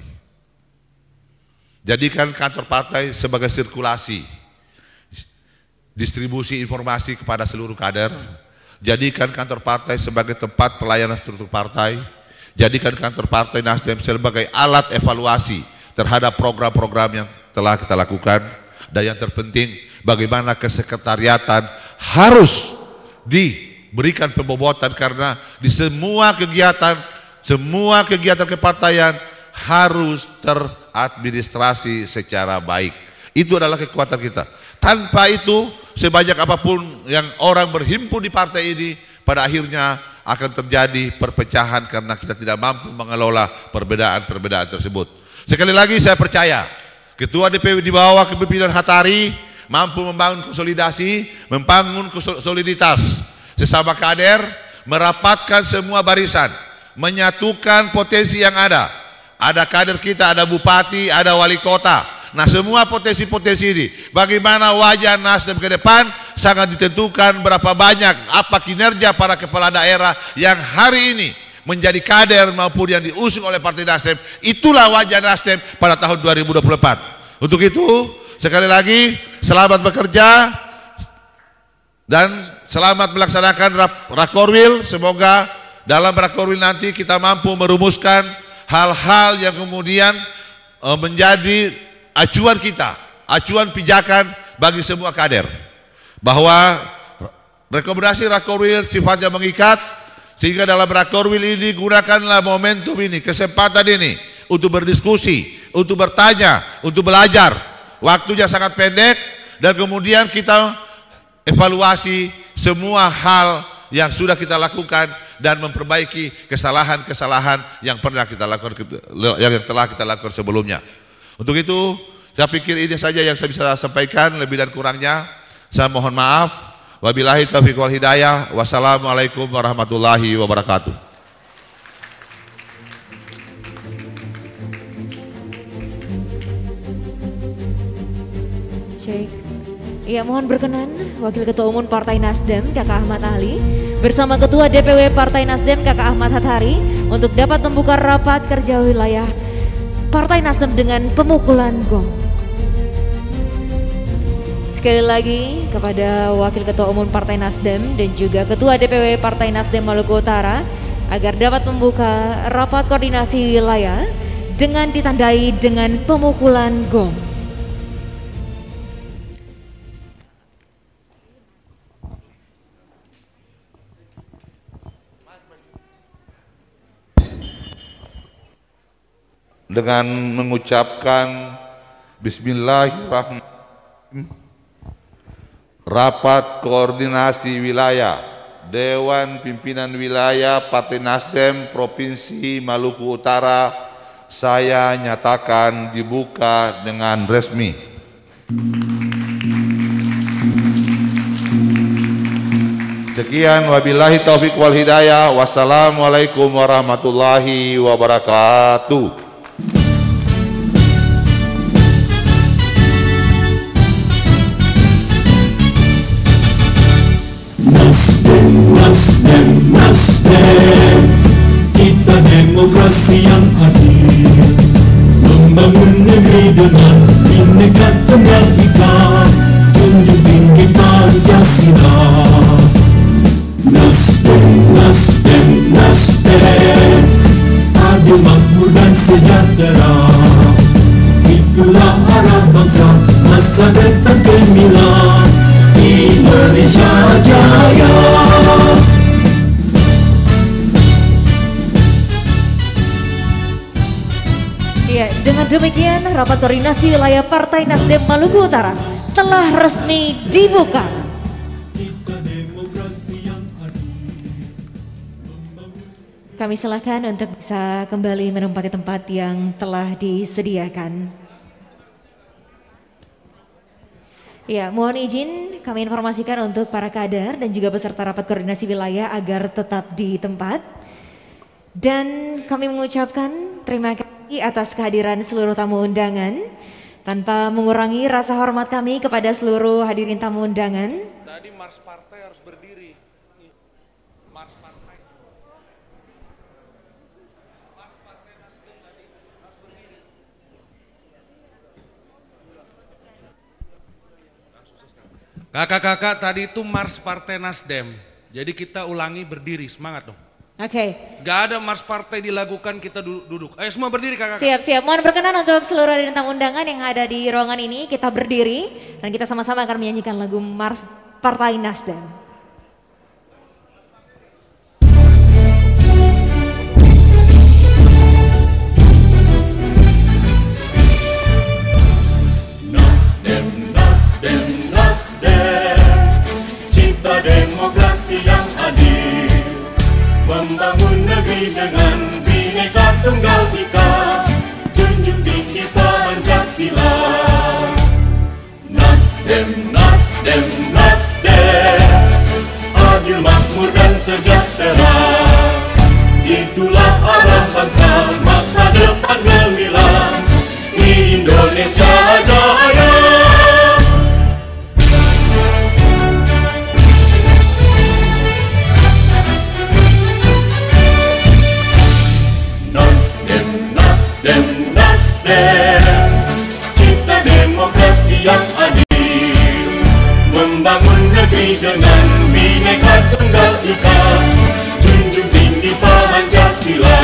Speaker 8: Jadikan kantor partai sebagai sirkulasi, distribusi informasi kepada seluruh kader. Jadikan kantor partai sebagai tempat pelayanan struktur partai. Jadikan kantor partai Nasdem sebagai alat evaluasi terhadap program-program yang telah kita lakukan. Dan yang terpenting, bagaimana kesekretariatan harus diberikan pembobotan, karena di semua kegiatan kepartaian harus teradministrasi secara baik. Itu adalah kekuatan kita. Tanpa itu, sebanyak apapun yang orang berhimpun di partai ini, pada akhirnya akan terjadi perpecahan karena kita tidak mampu mengelola perbedaan-perbedaan tersebut. Sekali lagi saya percaya Ketua DPW di bawah kepemimpinan Hattari mampu membangun konsolidasi, membangun soliditas sesama kader, merapatkan semua barisan, menyatukan potensi yang ada. Ada kader kita, ada bupati, ada wali kota. Nah, semua potensi-potensi ini, bagaimana wajah Nasdem ke depan sangat ditentukan berapa banyak apa kinerja para kepala daerah yang hari ini menjadi kader maupun yang diusung oleh Partai Nasdem. Itulah wajah Nasdem pada tahun 2024. Untuk itu, sekali lagi selamat bekerja dan selamat melaksanakan Rakorwil. Semoga dalam Rakorwil nanti kita mampu merumuskan hal-hal yang kemudian menjadi acuan kita, acuan pijakan bagi semua kader, bahwa rekomendasi Rakorwil sifatnya mengikat, sehingga dalam Rakorwil ini gunakanlah momentum ini, kesempatan ini untuk berdiskusi, untuk bertanya, untuk belajar. Waktunya sangat pendek, dan kemudian kita evaluasi semua hal yang sudah kita lakukan dan memperbaiki kesalahan-kesalahan yang pernah kita lakukan, yang telah kita lakukan sebelumnya. Untuk itu, saya pikir ini saja yang saya bisa sampaikan. Lebih dan kurangnya, saya mohon maaf. Wabillahi taufiq wal hidayah. Wassalamualaikum warahmatullahi wabarakatuh.
Speaker 3: Cek. Ya, mohon berkenan Wakil Ketua Umum Partai Nasdem Kakak Ahmad Ali bersama Ketua DPW Partai Nasdem Kakak Ahmad Hattari untuk dapat membuka rapat kerja wilayah Partai Nasdem dengan pemukulan gong. Sekali lagi kepada Wakil Ketua Umum Partai Nasdem dan juga Ketua DPW Partai Nasdem Maluku Utara agar dapat membuka rapat koordinasi wilayah dengan ditandai dengan pemukulan gong.
Speaker 8: Dengan mengucapkan Bismillahirrahmanirrahim, rapat koordinasi wilayah Dewan Pimpinan Wilayah Partai Nasdem Provinsi Maluku Utara saya nyatakan dibuka dengan resmi. Sekian, wabillahi taufiq wal hidayah. Wassalamualaikum warahmatullahi wabarakatuh.
Speaker 9: Nasdem, kita demokrasi yang adil, membangun negeri dengan Bhinneka Tunggal Ika, junjung tinggi Pancasila. Nasdem, adil, makmur dan sejahtera, itulah arah bangsa, masa depan gemilang Indonesia Jaya.
Speaker 3: Ya, dengan demikian rapat koordinasi wilayah Partai Nasdem Maluku Utara telah resmi dibuka. Kami silakan untuk bisa kembali menempati tempat yang telah disediakan. Ya, mohon izin kami informasikan untuk para kader dan juga peserta rapat koordinasi wilayah agar tetap di tempat. Dan kami mengucapkan terima kasih atas kehadiran seluruh tamu undangan. Tanpa mengurangi rasa hormat kami kepada seluruh hadirin tamu undangan.
Speaker 10: Tadi Mars Partai harus berdiri. Mars Partai. Mars Partai Nasdem tadi harus berdiri. Kakak-kakak tadi itu Mars Partai Nasdem. Jadi kita ulangi berdiri, semangat dong.
Speaker 3: Oke.
Speaker 10: Gak ada Mars Partai dilakukan kita duduk. Ayo semua berdiri kakak.
Speaker 3: Siap. Mohon berkenan untuk seluruh hadirin tamu undangan yang ada di ruangan ini. Kita berdiri dan kita sama-sama akan menyanyikan lagu Mars Partai Nasdem.
Speaker 9: Nasdem, Nasdem, Nasdem, cipta demokrasi yang adil, membangun negeri dengan Bhinneka Tunggal Ika, junjung tinggi Pancasila. Nasdem, Nasdem, Nasdem, adil, makmur dan sejahtera, itulah arah bangsa masa depan gemilang, Indonesia Jaya. Nasdem, Nasdem, Nasdem, cipta demokrasi yang adil, membangun negeri dengan Bhinneka Tunggal Ika, junjung tinggi Pancasila.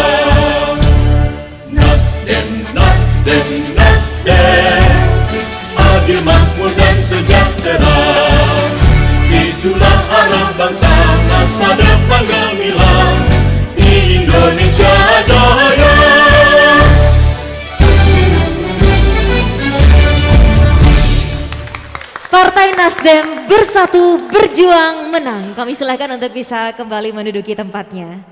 Speaker 9: Nasdem, Nasdem, Nasdem, adil, makmur dan sejahtera, itulah arah bangsa masa depan gemilang, Indonesia Jaya.
Speaker 3: Partai Nasdem bersatu berjuang menang. Kami silakan untuk bisa kembali menduduki tempatnya.